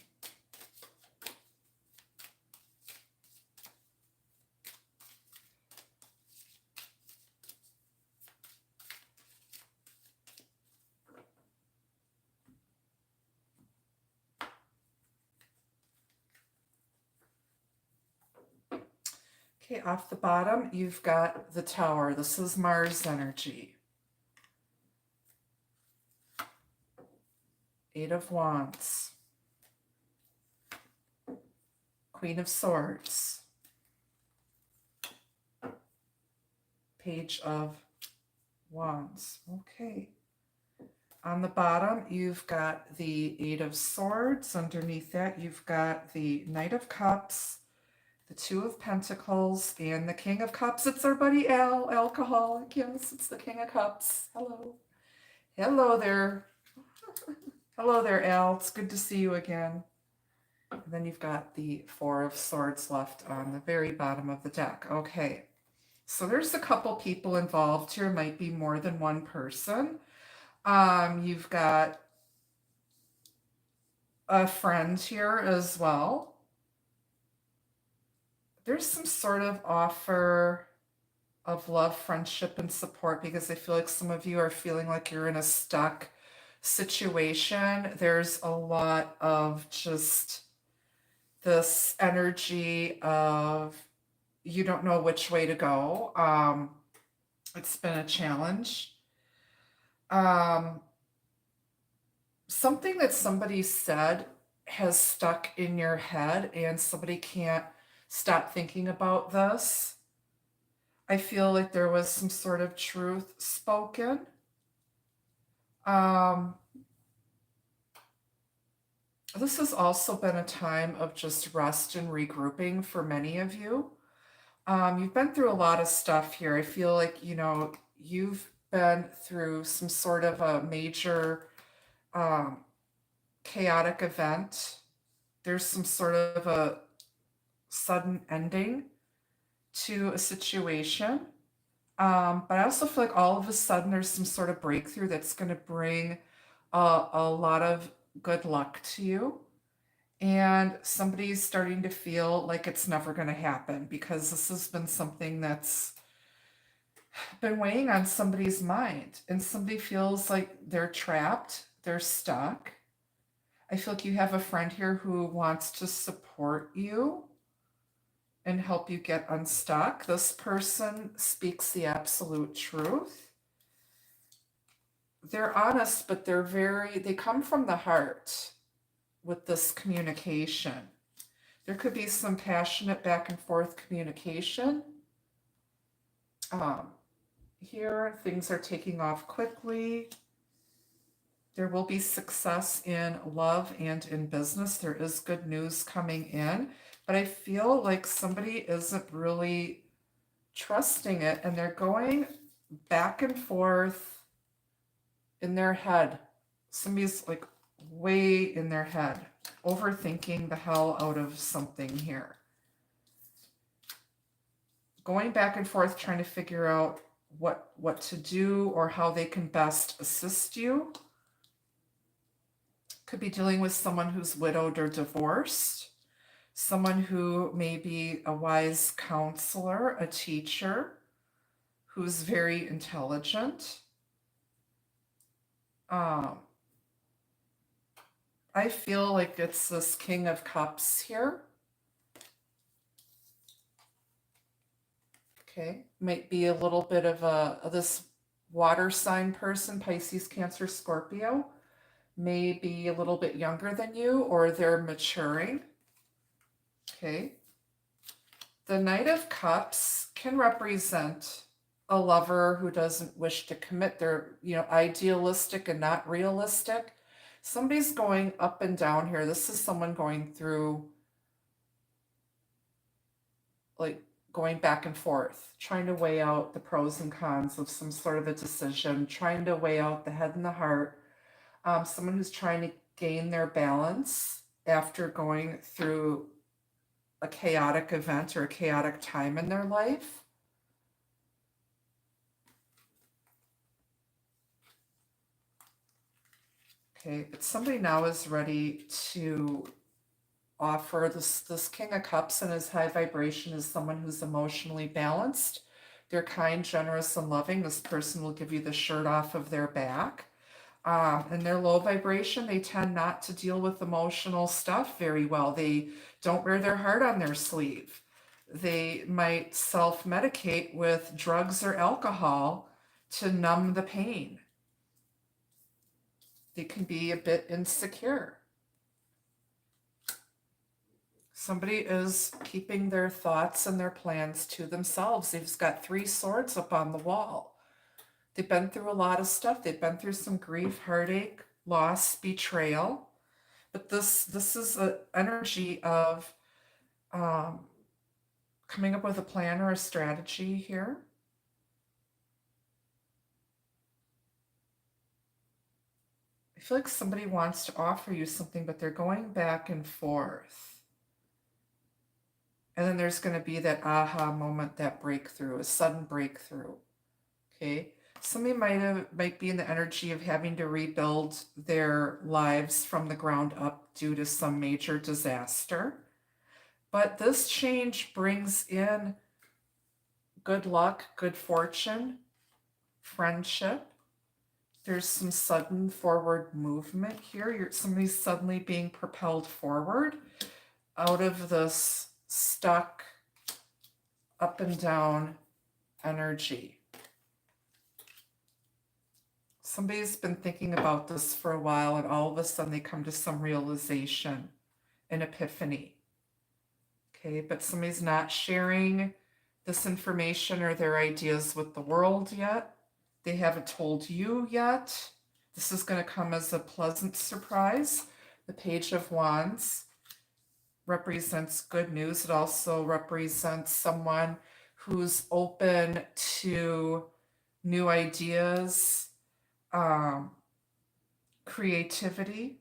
Okay, off the bottom, you've got the Tower. This is Mars energy. Eight of Wands, Queen of Swords, Page of Wands. Okay. On the bottom, you've got the Eight of Swords. Underneath that, you've got the Knight of Cups, the Two of Pentacles, and the King of Cups. It's our buddy Al, alcoholic. Yes, it's the King of Cups. Hello. Hello there. Hello there, Al. It's good to see you again. And then you've got the Four of Swords left on the very bottom of the deck. Okay, so there's a couple people involved here. Might be more than one person. You've got a friend here as well. There's some sort of offer of love, friendship, and support, because I feel like some of you are feeling like you're in a stuck situation. There's a lot of just this energy of you don't know which way to go. It's been a challenge. Something that somebody said has stuck in your head and somebody can't stop thinking about this. I feel like there was some sort of truth spoken. This has also been a time of just rest and regrouping for many of you. You've been through a lot of stuff here. I feel like, you know, you've been through some sort of a major chaotic event. There's some sort of a sudden ending to a situation. But I also feel like all of a sudden there's some sort of breakthrough that's going to bring a lot of good luck to you. And somebody's starting to feel like it's never going to happen, because this has been something that's been weighing on somebody's mind, and somebody feels like they're trapped, they're stuck. I feel like you have a friend here who wants to support you and help you get unstuck. This person speaks the absolute truth. They're honest, but they come from the heart with this communication. There could be some passionate back and forth communication. Here, things are taking off quickly. There will be success in love and in business. There is good news coming in, but I feel like somebody isn't really trusting it, and they're going back and forth in their head. Somebody's like way in their head, overthinking the hell out of something here. Going back and forth trying to figure out what to do or how they can best assist you. Could be dealing with someone who's widowed or divorced, someone who may be a wise counselor, a teacher, who's very intelligent. I feel like it's this King of Cups here. Okay, might be a little bit of this water sign person, Pisces, Cancer, Scorpio, may be a little bit younger than you, or they're maturing. Okay. The Knight of Cups can represent a lover who doesn't wish to commit. They're, idealistic and not realistic. Somebody's going up and down here. This is someone going through, like, going back and forth, trying to weigh out the pros and cons of some sort of a decision, trying to weigh out the head and the heart. Someone who's trying to gain their balance after going through a chaotic event or a chaotic time in their life. Okay, but somebody now is ready to offer this King of Cups, and his high vibration is someone who's emotionally balanced. They're kind, generous, and loving. This person will give you the shirt off of their back. And their low vibration, they tend not to deal with emotional stuff very well. They don't wear their heart on their sleeve. They might self-medicate with drugs or alcohol to numb the pain. They can be a bit insecure. Somebody is keeping their thoughts and their plans to themselves. They've got 3 swords up on the wall. They've been through a lot of stuff. They've been through some grief, heartache, loss, betrayal. But this is an energy of coming up with a plan or a strategy here. I feel like somebody wants to offer you something, but they're going back and forth. And then there's going to be that aha moment, that breakthrough, a sudden breakthrough. Okay. Somebody might be in the energy of having to rebuild their lives from the ground up due to some major disaster. But this change brings in good luck, good fortune, friendship. There's some sudden forward movement here. Somebody's suddenly being propelled forward out of this stuck up and down energy. Somebody's been thinking about this for a while, and all of a sudden they come to some realization, an epiphany. Okay, but somebody's not sharing this information or their ideas with the world yet. They haven't told you yet. This is going to come as a pleasant surprise. The Page of Wands represents good news. It also represents someone who's open to new ideas, creativity.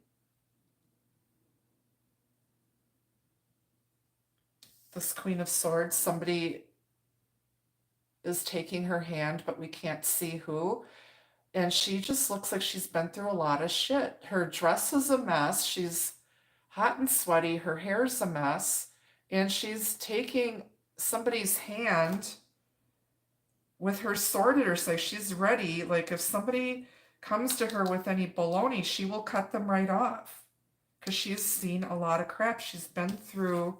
This Queen of Swords, somebody is taking her hand, but we can't see who. And she just looks like she's been through a lot of shit. Her dress is a mess. She's hot and sweaty. Her hair's a mess. And she's taking somebody's hand with her sword at her side. She's ready. Like, if somebody comes to her with any baloney, she will cut them right off. because she's seen a lot of crap. She's been through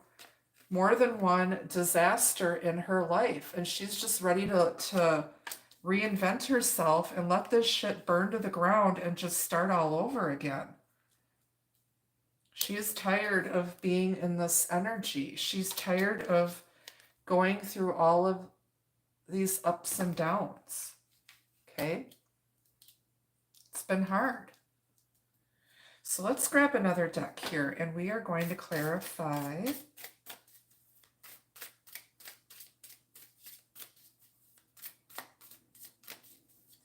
more than one disaster in her life, and she's just ready to reinvent herself and let this shit burn to the ground and just start all over again. She is tired of being in this energy. She's tired of going through all of these ups and downs. Okay? It's been hard. So let's grab another deck here, and we are going to clarify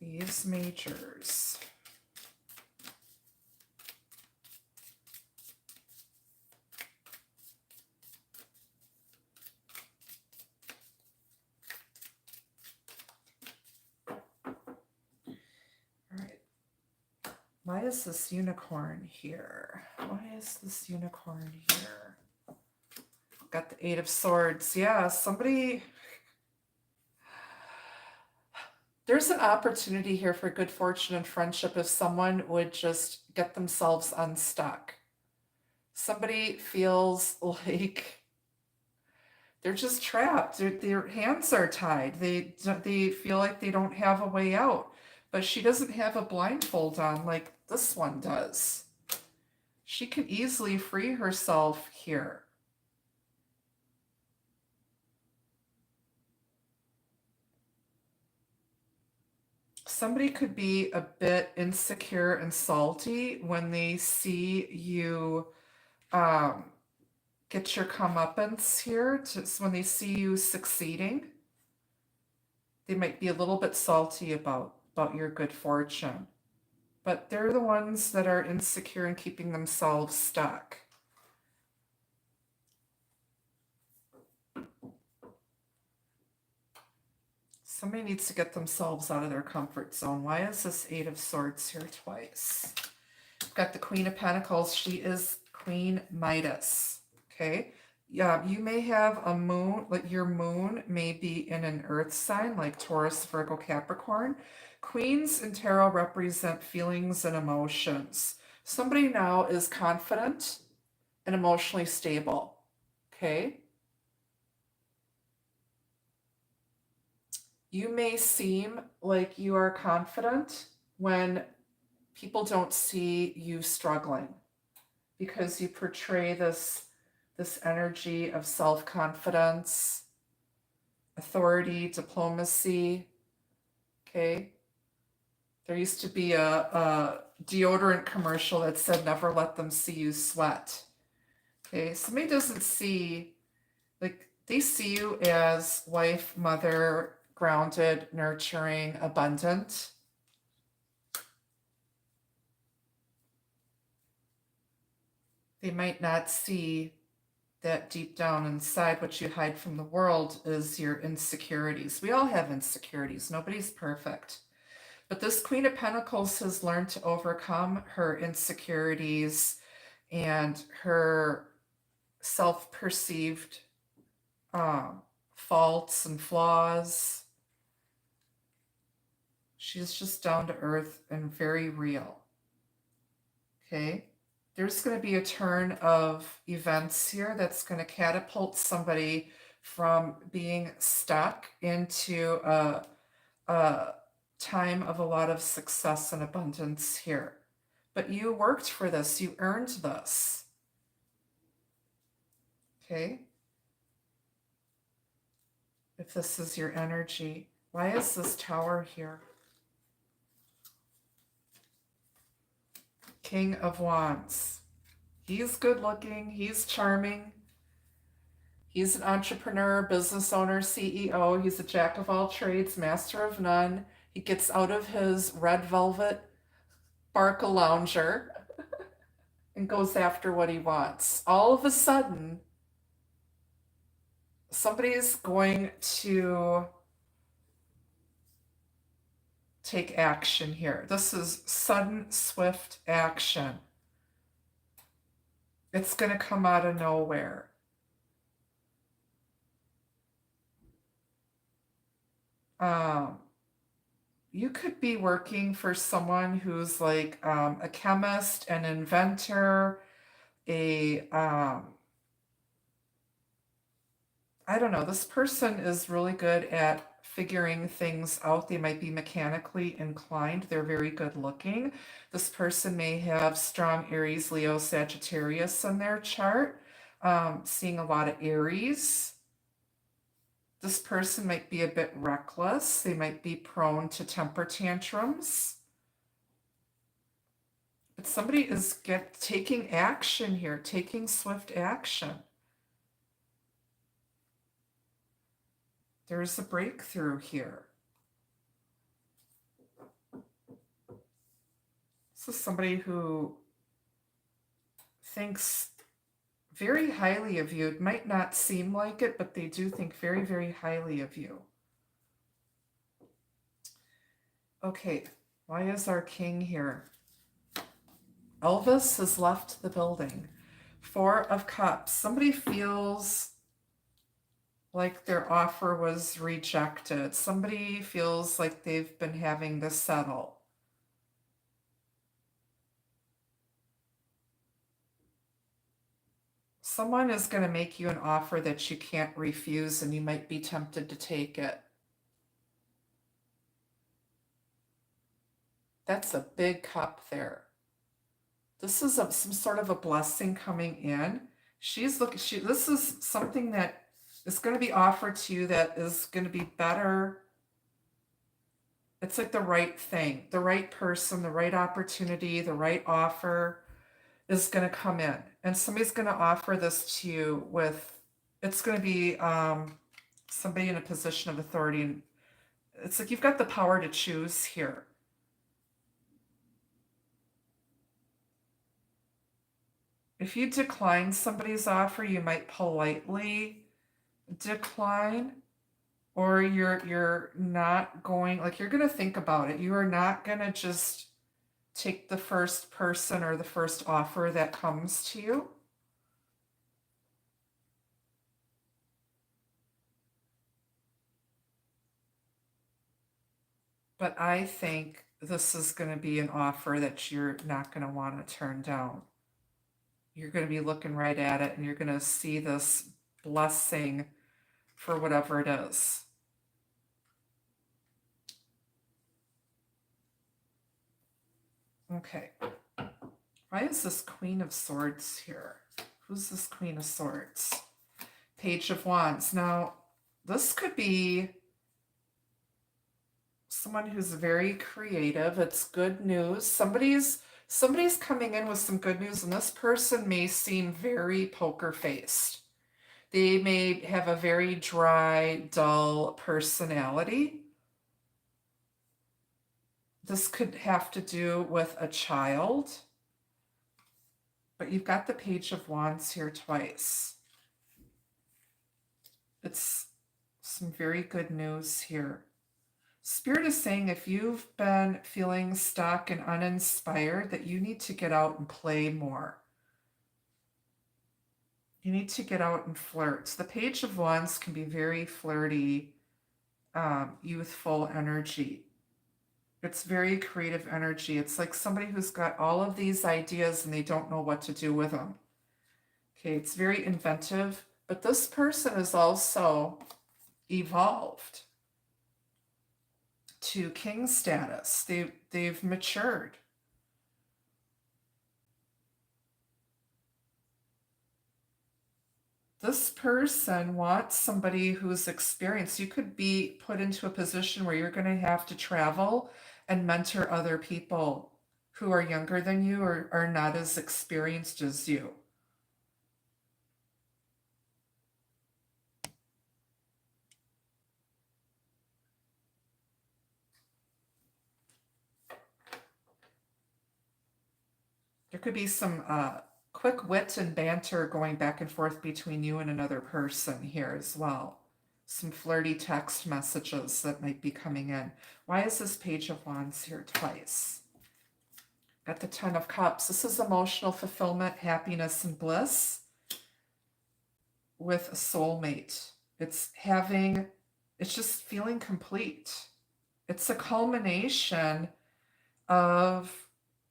these majors. Why is this unicorn here? Why is this unicorn here? Got the Eight of Swords. Yeah, somebody... There's an opportunity here for good fortune and friendship if someone would just get themselves unstuck. Somebody feels like they're just trapped. Their hands are tied. They feel like they don't have a way out. But she doesn't have a blindfold on like this one does. She can easily free herself here. Somebody could be a bit insecure and salty when they see you get your comeuppance here. When they see you succeeding, they might be a little bit salty about your good fortune. But they're the ones that are insecure and keeping themselves stuck. Somebody needs to get themselves out of their comfort zone. Why is this Eight of Swords here twice? We've got the Queen of Pentacles. She is Queen Midas. Okay. Yeah, you may have a moon, like your moon may be in an earth sign like Taurus, Virgo, Capricorn. Queens in tarot represent feelings and emotions. Somebody now is confident and emotionally stable. Okay. You may seem like you are confident when people don't see you struggling because you portray this energy of self-confidence, authority, diplomacy. Okay. There used to be a deodorant commercial that said, never let them see you sweat. Okay. Somebody doesn't see, like, they see you as wife, mother, grounded, nurturing, abundant. They might not see that deep down inside what you hide from the world is your insecurities. We all have insecurities. Nobody's perfect. But this Queen of Pentacles has learned to overcome her insecurities and her self-perceived faults and flaws. She's just down to earth and very real. Okay. There's going to be a turn of events here that's going to catapult somebody from being stuck into a time of a lot of success and abundance here. But you worked for this. You earned this. Okay. If this is your energy, why is this Tower here? King of Wands. He's good looking. He's charming. He's an entrepreneur, business owner, CEO. He's a jack of all trades, master of none. He gets out of his red velvet Barca lounger and goes after what he wants. All of a sudden, somebody's going to take action here. This is sudden, swift action. It's going to come out of nowhere. You could be working for someone who's like a chemist, an inventor, a, I don't know, this person is really good at figuring things out. They might be mechanically inclined. They're very good looking. This person may have strong Aries, Leo, Sagittarius in their chart. Seeing a lot of Aries. This person might be a bit reckless. They might be prone to temper tantrums. But somebody is taking action here, taking swift action. There's a breakthrough here. This is somebody who thinks very highly of you. It might not seem like it, but they do think very, very highly of you. Okay, why is our king here? Elvis has left the building. 4 of Cups. Somebody feels like their offer was rejected. Somebody feels like they've been having to settle. Someone is going to make you an offer that you can't refuse, and you might be tempted to take it. That's a big cup there. This is some sort of a blessing coming in. This is something that is going to be offered to you that is going to be better. It's like the right thing, the right person, the right opportunity, the right offer is going to come in. And somebody's going to offer this to you with, it's going to be somebody in a position of authority. And it's like you've got the power to choose here. If you decline somebody's offer, you might politely decline, or you're not going, like you're going to think about it. You are not going to just take the first person or the first offer that comes to you. But I think this is going to be an offer that you're not going to want to turn down. You're going to be looking right at it, and you're going to see this blessing for whatever it is. Okay. Why is this Queen of Swords here? Who's this Queen of Swords? Page of Wands. Now, this could be someone who's very creative. It's good news. Somebody's coming in with some good news, and this person may seem very poker-faced. They may have a very dry, dull personality. This could have to do with a child. But you've got the Page of Wands here twice. It's some very good news here. Spirit is saying if you've been feeling stuck and uninspired, that you need to get out and play more. You need to get out and flirt. The Page of Wands can be very flirty, youthful energy. It's very creative energy. It's like somebody who's got all of these ideas and they don't know what to do with them. Okay, it's very inventive, but this person is also evolved to king status. They've matured. This person wants somebody who's experienced. You could be put into a position where you're going to have to travel and mentor other people who are younger than you or are not as experienced as you. There could be some quick wit and banter going back and forth between you and another person here as well. Some flirty text messages that might be coming in. Why is this Page of Wands here twice? Got the 10 of Cups. This is emotional fulfillment, happiness, and bliss with a soulmate. It's just feeling complete. It's a culmination of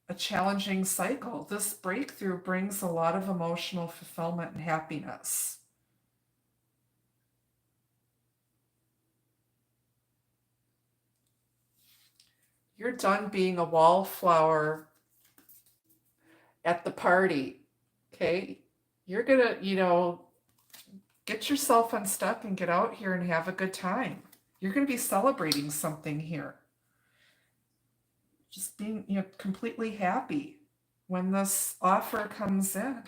a challenging cycle. This breakthrough brings a lot of emotional fulfillment and happiness. You're done being a wallflower at the party, okay? You're gonna, get yourself unstuck and get out here and have a good time. You're gonna be celebrating something here. Just being, completely happy when this offer comes in.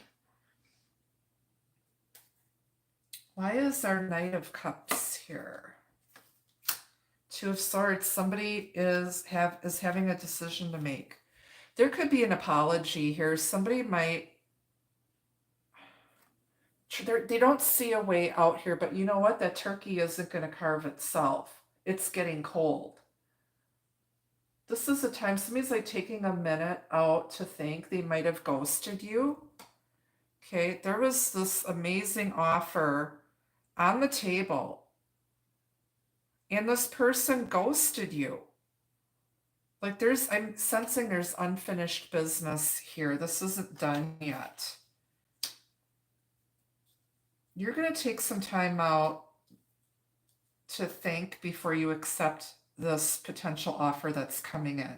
Why is our Knight of Cups here? Two of Swords. Somebody is having a decision to make. There could be an apology here. Somebody might, they don't see a way out here, but you know what? That turkey isn't going to carve itself. It's getting cold. This is a time somebody's like taking a minute out to think. They might have ghosted you. Okay, there was this amazing offer on the table, and this person ghosted you. Like I'm sensing there's unfinished business here. This isn't done yet. You're going to take some time out to think before you accept this potential offer that's coming in.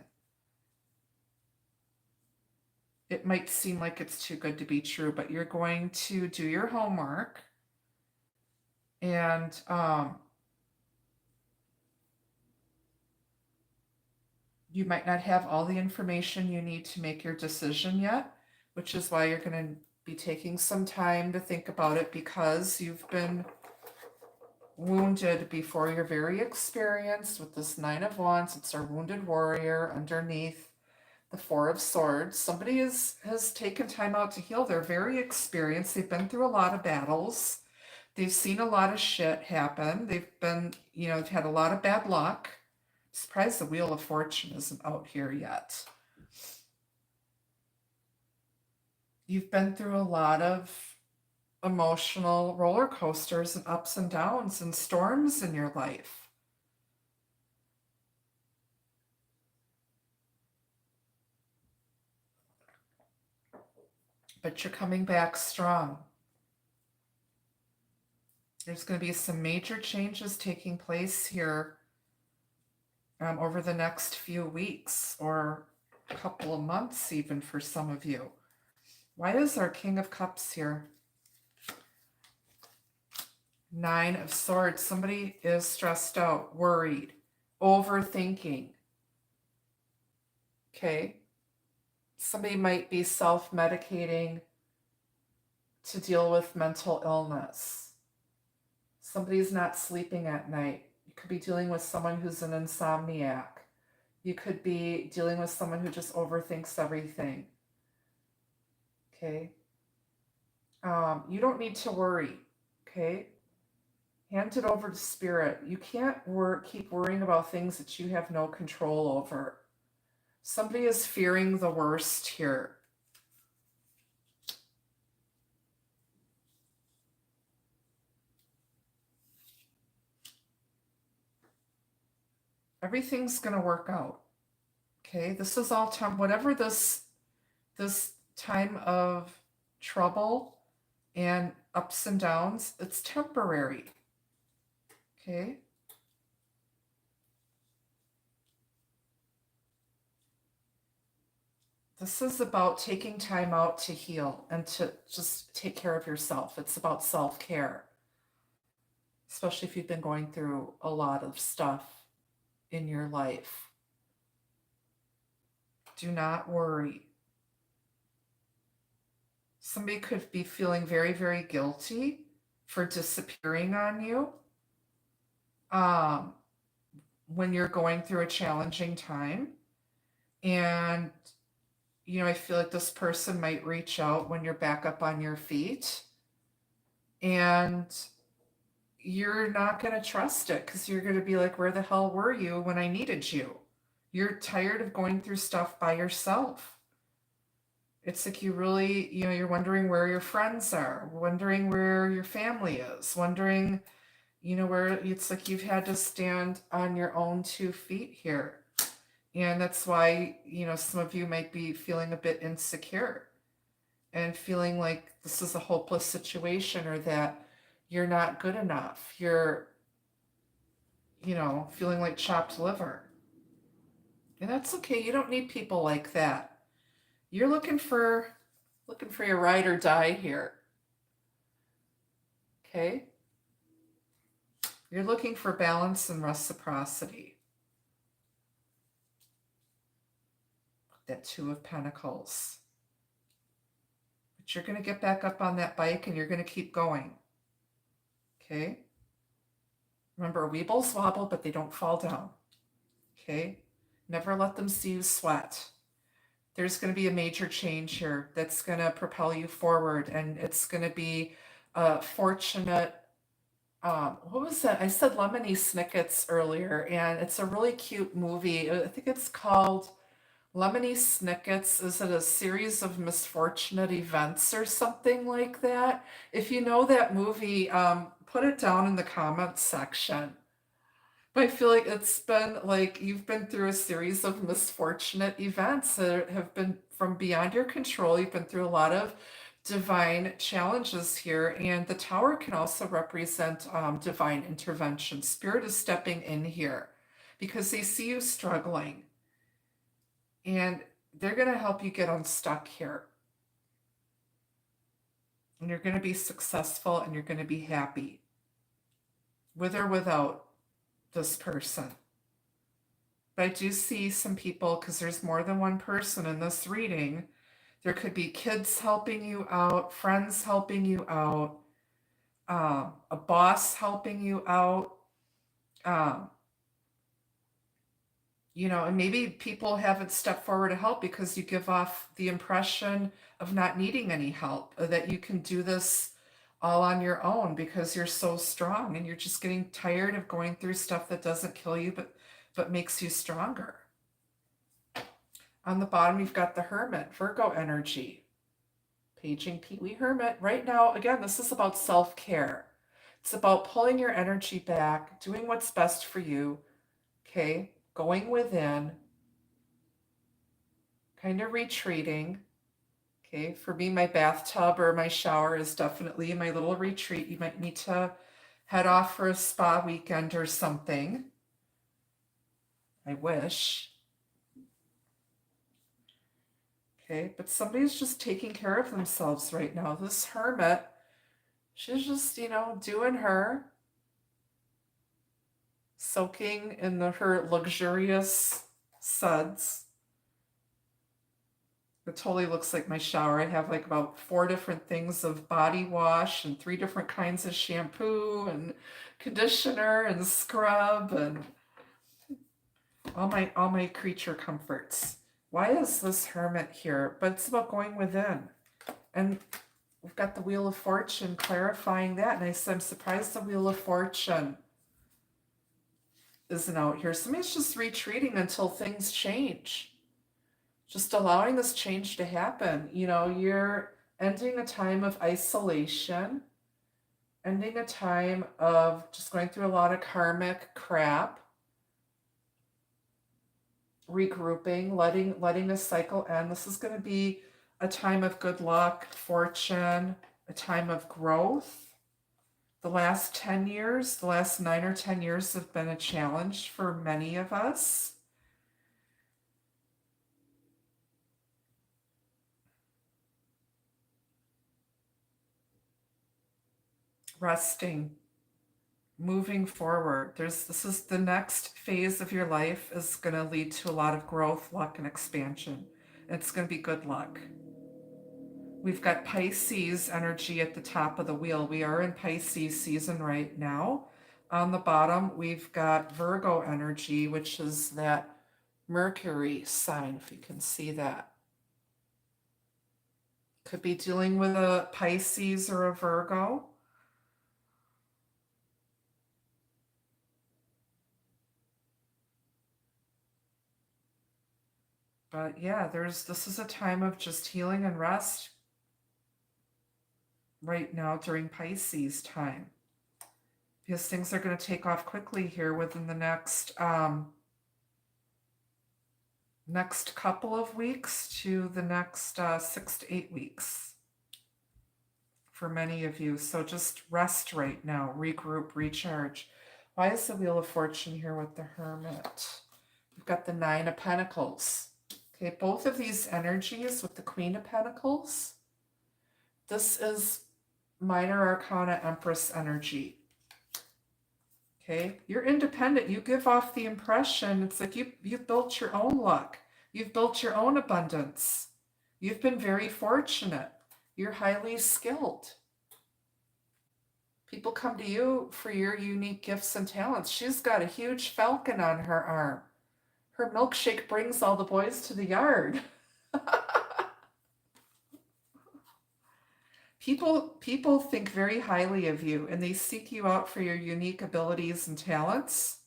It might seem like it's too good to be true, but you're going to do your homework and you might not have all the information you need to make your decision yet, which is why you're going to be taking some time to think about it, because you've been wounded before. You're very experienced with this Nine of Wands. It's our wounded warrior underneath the Four of Swords. Somebody has taken time out to heal. They're very experienced. They've been through a lot of battles. They've seen a lot of shit happen. They've been, they've had a lot of bad luck. I'm surprised the Wheel of Fortune isn't out here yet. You've been through a lot of emotional roller coasters and ups and downs and storms in your life. But you're coming back strong. There's going to be some major changes taking place here over the next few weeks or a couple of months even for some of you. Why is our King of Cups here? Nine of Swords. Somebody is stressed out, worried, overthinking. Okay. Somebody might be self-medicating to deal with mental illness. Somebody's not sleeping at night. You could be dealing with someone who's an insomniac. You could be dealing with someone who just overthinks everything. Okay. You don't need to worry. Okay. Hand it over to Spirit. You can't keep worrying about things that you have no control over. Somebody is fearing the worst here. Everything's going to work out. Okay, this is all time. Whatever this time of trouble and ups and downs, it's temporary. Okay. This is about taking time out to heal and to just take care of yourself. It's about self-care, especially if you've been going through a lot of stuff in your life. Do not worry. Somebody could be feeling very, very guilty for disappearing on you when you're going through a challenging time. And, I feel like this person might reach out when you're back up on your feet. And you're not going to trust it because you're going to be like, where the hell were you when I needed you? You're tired of going through stuff by yourself. It's like you really, you're wondering where your friends are, wondering where your family is, wondering, where it's like you've had to stand on your own 2 feet here. And that's why, some of you might be feeling a bit insecure and feeling like this is a hopeless situation or that you're not good enough. You're, feeling like chopped liver. And that's okay. You don't need people like that. You're looking for your ride or die here. Okay? You're looking for balance and reciprocity. That Two of Pentacles. But you're going to get back up on that bike and you're going to keep going. Okay? Remember, weebles wobble, but they don't fall down. Okay? Never let them see you sweat. There's going to be a major change here that's going to propel you forward, and it's going to be a fortunate. What was that? I said Lemony Snicket's earlier, and it's a really cute movie. I think it's called Lemony Snicket's. Is it a series of misfortunate events or something like that? If you know that movie, put it down in the comments section. But I feel like it's been like you've been through a series of misfortunate events that have been from beyond your control. You've been through a lot of divine challenges here, and the tower can also represent divine intervention. Spirit is stepping in here because they see you struggling, and they're going to help you get unstuck here. And you're going to be successful and you're going to be happy with or without this person. But I do see some people, because there's more than one person in this reading. There could be kids helping you out, friends helping you out, a boss helping you out, and maybe people haven't stepped forward to help because you give off the impression of not needing any help, that you can do this all on your own because you're so strong and you're just getting tired of going through stuff that doesn't kill you, but makes you stronger. On the bottom, you've got the Hermit, Virgo energy. Paging Pee-wee Hermit. Right now, again, this is about self-care. It's about pulling your energy back, doing what's best for you, okay? Going within, kind of retreating. Okay, for me, my bathtub or my shower is definitely my little retreat. You might need to head off for a spa weekend or something. I wish. Okay, but somebody's just taking care of themselves right now. This Hermit, she's just, doing her, soaking in her luxurious suds. It totally looks like my shower. I have like about 4 different things of body wash and 3 different kinds of shampoo and conditioner and scrub and all my creature comforts. Why is this Hermit here? But it's about going within. And we've got the Wheel of Fortune clarifying that. And I'm surprised the Wheel of Fortune isn't out here. Somebody's just retreating until things change. Just allowing this change to happen. You're ending a time of isolation, ending a time of just going through a lot of karmic crap, regrouping, letting a cycle end. This is going to be a time of good luck, fortune, a time of growth. The last 10 years, the last 9 or 10 years have been a challenge for many of us. Resting, moving forward. This is the next phase of your life is going to lead to a lot of growth, luck, and expansion. It's going to be good luck. We've got Pisces energy at the top of the wheel. We are in Pisces season right now. On the bottom, we've got Virgo energy, which is that Mercury sign, if you can see that. Could be dealing with a Pisces or a Virgo. But yeah, this is a time of just healing and rest right now during Pisces time. Because things are going to take off quickly here within the next next couple of weeks to the next 6 to 8 weeks for many of you. So just rest right now, regroup, recharge. Why is the Wheel of Fortune here with the Hermit? We've got the Nine of Pentacles. Okay, both of these energies with the Queen of Pentacles, this is Minor Arcana Empress energy. Okay, you're independent. You give off the impression, it's like you've built your own luck. You've built your own abundance. You've been very fortunate. You're highly skilled. People come to you for your unique gifts and talents. She's got a huge falcon on her arm. Her milkshake brings all the boys to the yard. People think very highly of you, and they seek you out for your unique abilities and talents.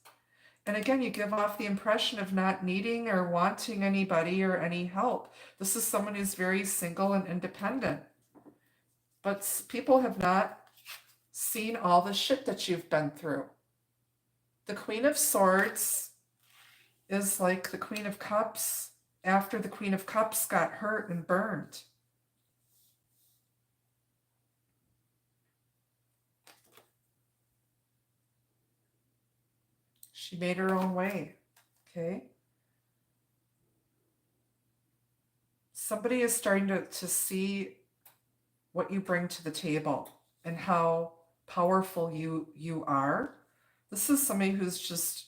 And again, you give off the impression of not needing or wanting anybody or any help. This is someone who's very single and independent. But people have not seen all the shit that you've been through. The Queen of Swords is like the Queen of Cups after the Queen of Cups got hurt and burned. She made her own way, okay? Somebody is starting to see what you bring to the table and how powerful you are. This is somebody who's just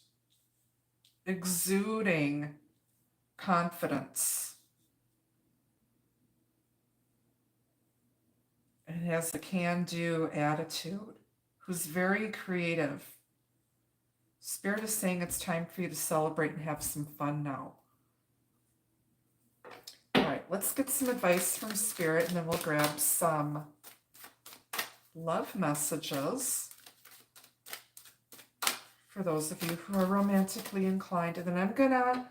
exuding confidence and has a can-do attitude, who's very creative. Spirit is saying it's time for you to celebrate and have some fun now. All right, let's get some advice from Spirit, and then we'll grab some love messages for those of you who are romantically inclined. And then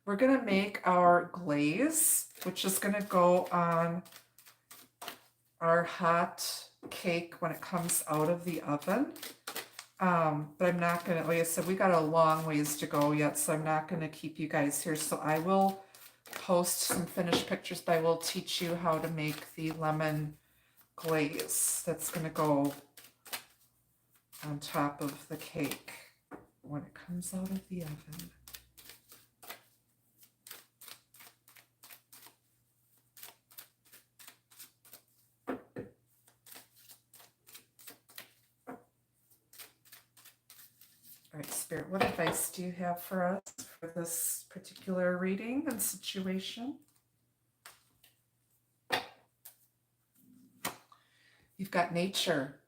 we're gonna make our glaze, which is gonna go on our hot cake when it comes out of the oven. But I'm not gonna, like I said, we got a long ways to go yet, so I'm not gonna keep you guys here. So I will post some finished pictures, but I will teach you how to make the lemon glaze that's gonna go on top of the cake when it comes out of the oven. All right, Spirit, what advice do you have for us for this particular reading and situation? You've got nature,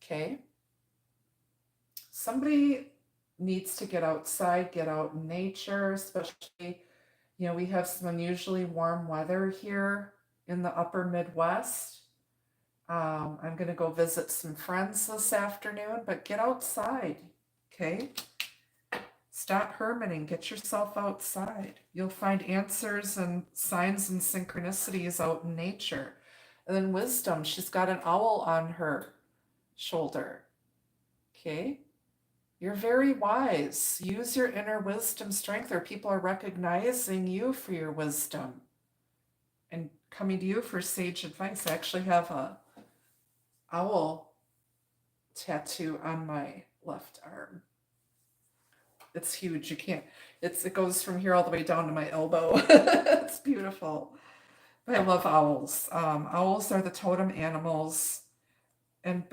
okay? Somebody needs to get outside, get out in nature, especially, you know, we have some unusually warm weather here in the upper Midwest. I'm going to go visit some friends this afternoon, but get outside, okay? Stop hermiting, get yourself outside. You'll find answers and signs and synchronicities out in nature. And then wisdom, she's got an owl on her shoulder, okay? You're very wise. Use your inner wisdom strength, or people are recognizing you for your wisdom and coming to you for sage advice. I actually have a owl tattoo on my left arm. It's huge. You can't, it goes from here all the way down to my elbow. It's beautiful. But I love owls. Owls are the totem animals. And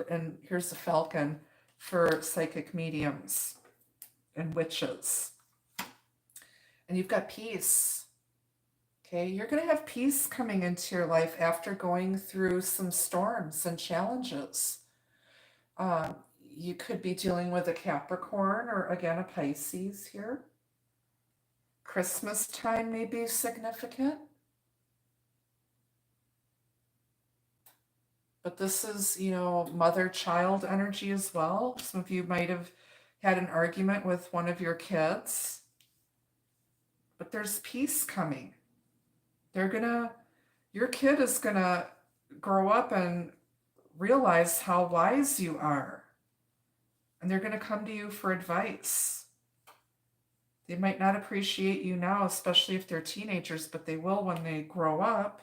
here's the falcon for psychic mediums and witches. And you've got peace. Okay, you're going to have peace coming into your life after going through some storms and challenges. You could be dealing with a Capricorn or, again, a Pisces here. Christmas time may be significant. But this is, you know, mother-child energy as well. Some of you might have had an argument with one of your kids. But there's peace coming. Your kid is gonna grow up and realize how wise you are. And they're gonna come to you for advice. They might not appreciate you now, especially if they're teenagers, but they will when they grow up.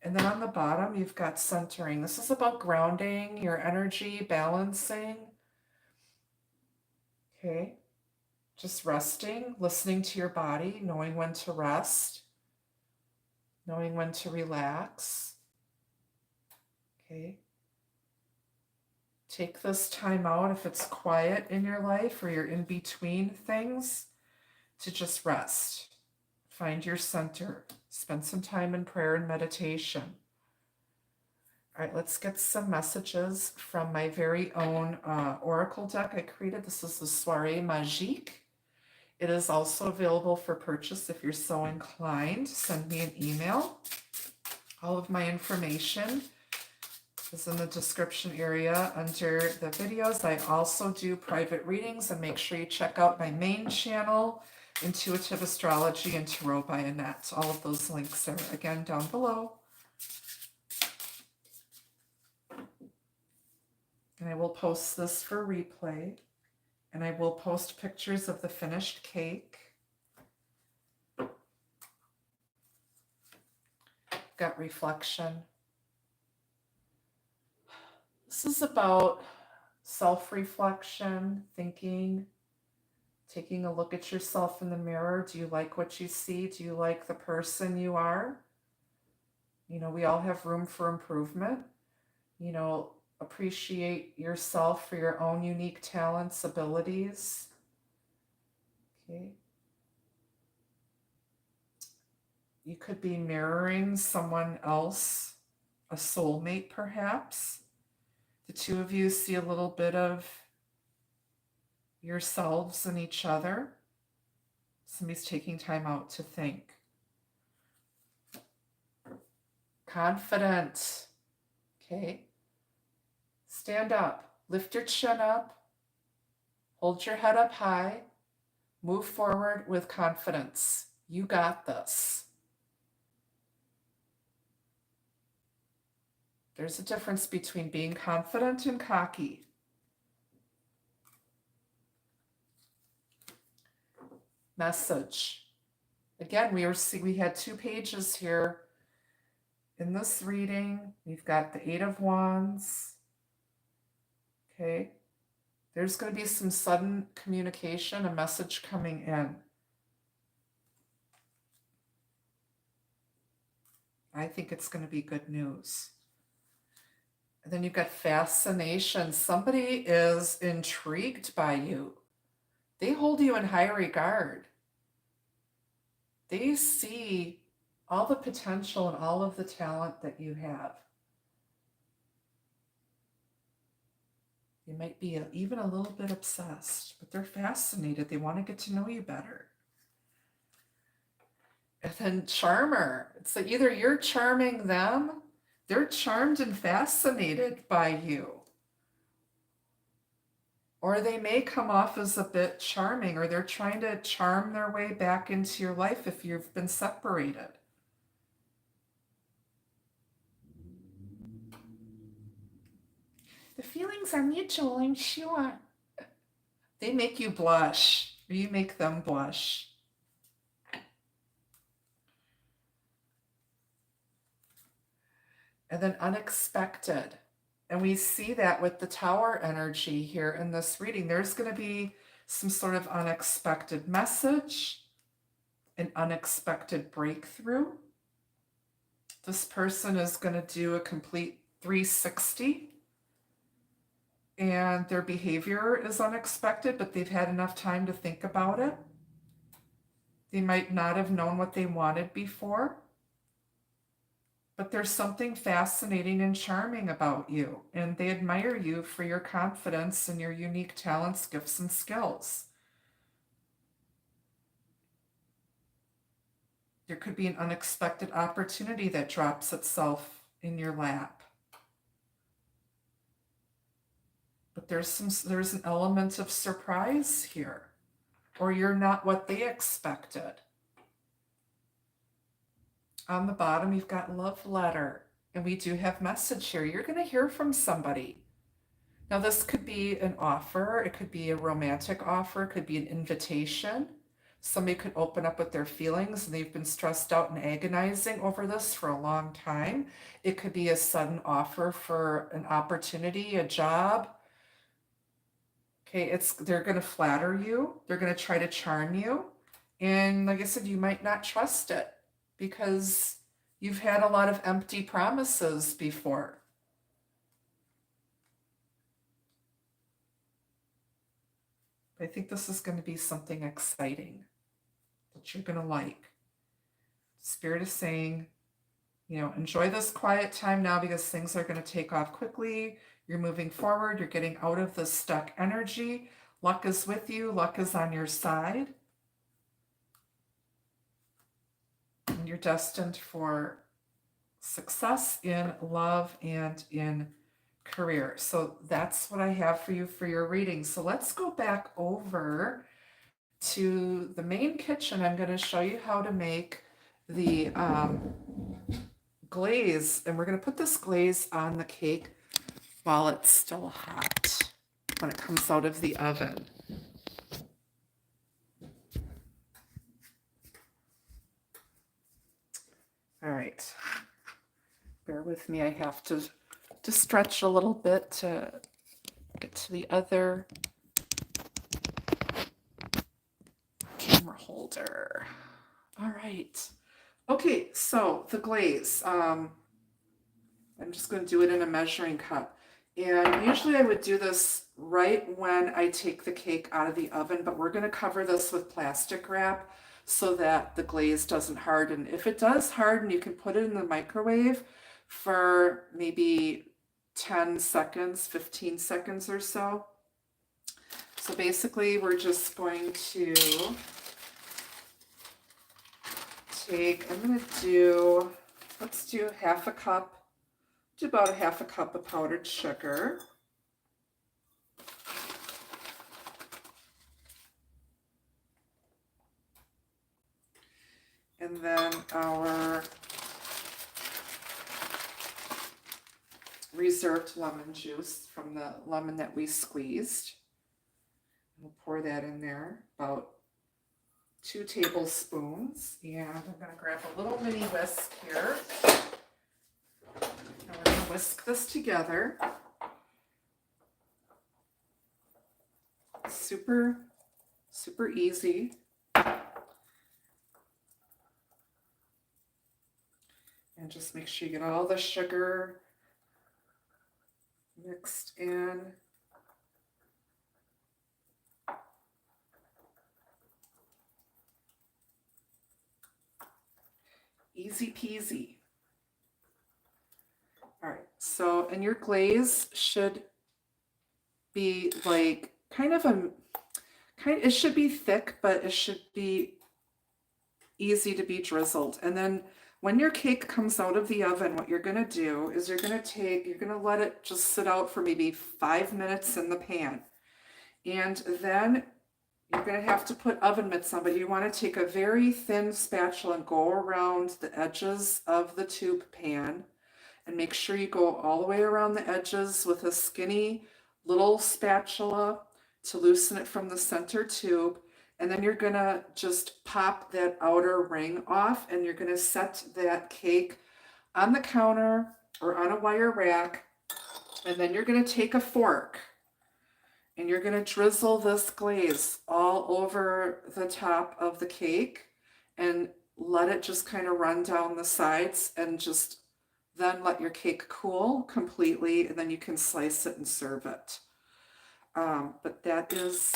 And then on the bottom, you've got centering. This is about grounding your energy, balancing. Okay. Just resting, listening to your body, knowing when to rest, knowing when to relax. Okay. Take this time out if it's quiet in your life or you're in between things to just rest. Find your center. Spend some time in prayer and meditation. All right, let's get some messages from my very own oracle deck I created. This is the Soirée Magique. It is also available for purchase if you're so inclined. Send me an email. All of my information is in the description area under the videos. I also do private readings, and make sure you check out my main channel, Intuitive Astrology and Tarot by Annette. All of those links are again down below. And I will post this for replay, and I will post pictures of the finished cake. Got reflection. This is about self-reflection, thinking, taking a look at yourself in the mirror. Do you like what you see? Do you like the person you are? You know, we all have room for improvement. You know, appreciate yourself for your own unique talents, abilities. Okay. You could be mirroring someone else, a soulmate perhaps. The two of you see a little bit of yourselves in each other. Somebody's taking time out to think. Confident. Okay. Stand up. Lift your chin up. Hold your head up high. Move forward with confidence. You got this. There's a difference between being confident and cocky. Message. Again, we had 2 pages here in this reading. We've got the 8 of Wands. Okay. There's going to be some sudden communication, a message coming in. I think it's going to be good news. And then you've got fascination. Somebody is intrigued by you. They hold you in high regard. They see all the potential and all of the talent that you have. You might be even a little bit obsessed, but they're fascinated. They want to get to know you better. And then charmer. It's like either you're charming them, they're charmed and fascinated by you. Or they may come off as a bit charming, or they're trying to charm their way back into your life if you've been separated. The feelings are mutual, I'm sure. They make you blush, or you make them blush. And then unexpected. And we see that with the Tower energy here in this reading. There's going to be some sort of unexpected message, an unexpected breakthrough. This person is going to do a complete 360. And their behavior is unexpected, but they've had enough time to think about it. They might not have known what they wanted before. But there's something fascinating and charming about you, and they admire you for your confidence and your unique talents, gifts, and skills. There could be an unexpected opportunity that drops itself in your lap. But there's an element of surprise here, or you're not what they expected. On the bottom, you've got love letter, and we do have message here. You're going to hear from somebody. Now, this could be an offer. It could be a romantic offer. It could be an invitation. Somebody could open up with their feelings and they've been stressed out and agonizing over this for a long time. It could be a sudden offer for an opportunity, a job. Okay, they're going to flatter you. They're going to try to charm you. And like I said, you might not trust it because you've had a lot of empty promises before. I think this is going to be something exciting that you're going to like. Spirit is saying, enjoy this quiet time now because things are going to take off quickly. You're moving forward. You're getting out of the stuck energy. Luck is with you. Luck is on your side. And you're destined for success in love and in career. So that's what I have for you for your reading. So let's go back over to the main kitchen. I'm going to show you how to make the glaze, and we're going to put this glaze on the cake while it's still hot when it comes out of the oven. All right, bear with me. I have to stretch a little bit to get to the other camera holder. All right. Okay, so the glaze. I'm just going to do it in a measuring cup. And usually I would do this right when I take the cake out of the oven, but we're going to cover this with plastic wrap so that the glaze doesn't harden. If it does harden, you can put it in the microwave for maybe 10 seconds, 15 seconds or so. So basically we're just going to let's do half a cup, about a half a cup of powdered sugar. And then our reserved lemon juice from the lemon that we squeezed. We'll pour that in there, about 2 tablespoons. And I'm going to grab a little mini whisk here. And we're going to whisk this together. Super, super easy. And just make sure you get all the sugar mixed in. Easy peasy. All right, so, and your glaze should be like it should be thick, but it should be easy to be drizzled. And then when your cake comes out of the oven, what you're going to do is you're going to let it just sit out for maybe 5 minutes in the pan. And then you're going to have to put oven mitts on, but you want to take a very thin spatula and go around the edges of the tube pan and make sure you go all the way around the edges with a skinny little spatula to loosen it from the center tube. And then you're going to just pop that outer ring off, and you're going to set that cake on the counter or on a wire rack. And then you're going to take a fork and you're going to drizzle this glaze all over the top of the cake and let it just kind of run down the sides, and just then let your cake cool completely, and then you can slice it and serve it. But that is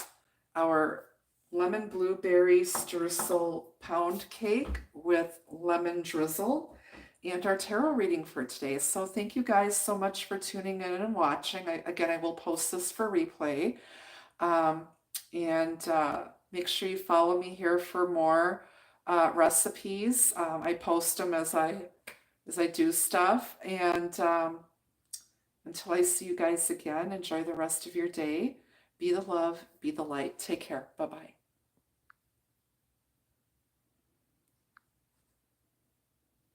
our lemon blueberry streusel pound cake with lemon drizzle and our tarot reading for today. So thank you guys so much for tuning in and watching. I will post this for replay. Make sure you follow me here for more recipes. I post them as I do stuff. And until I see you guys again, enjoy the rest of your day. Be the love, be the light. Take care. Bye-bye.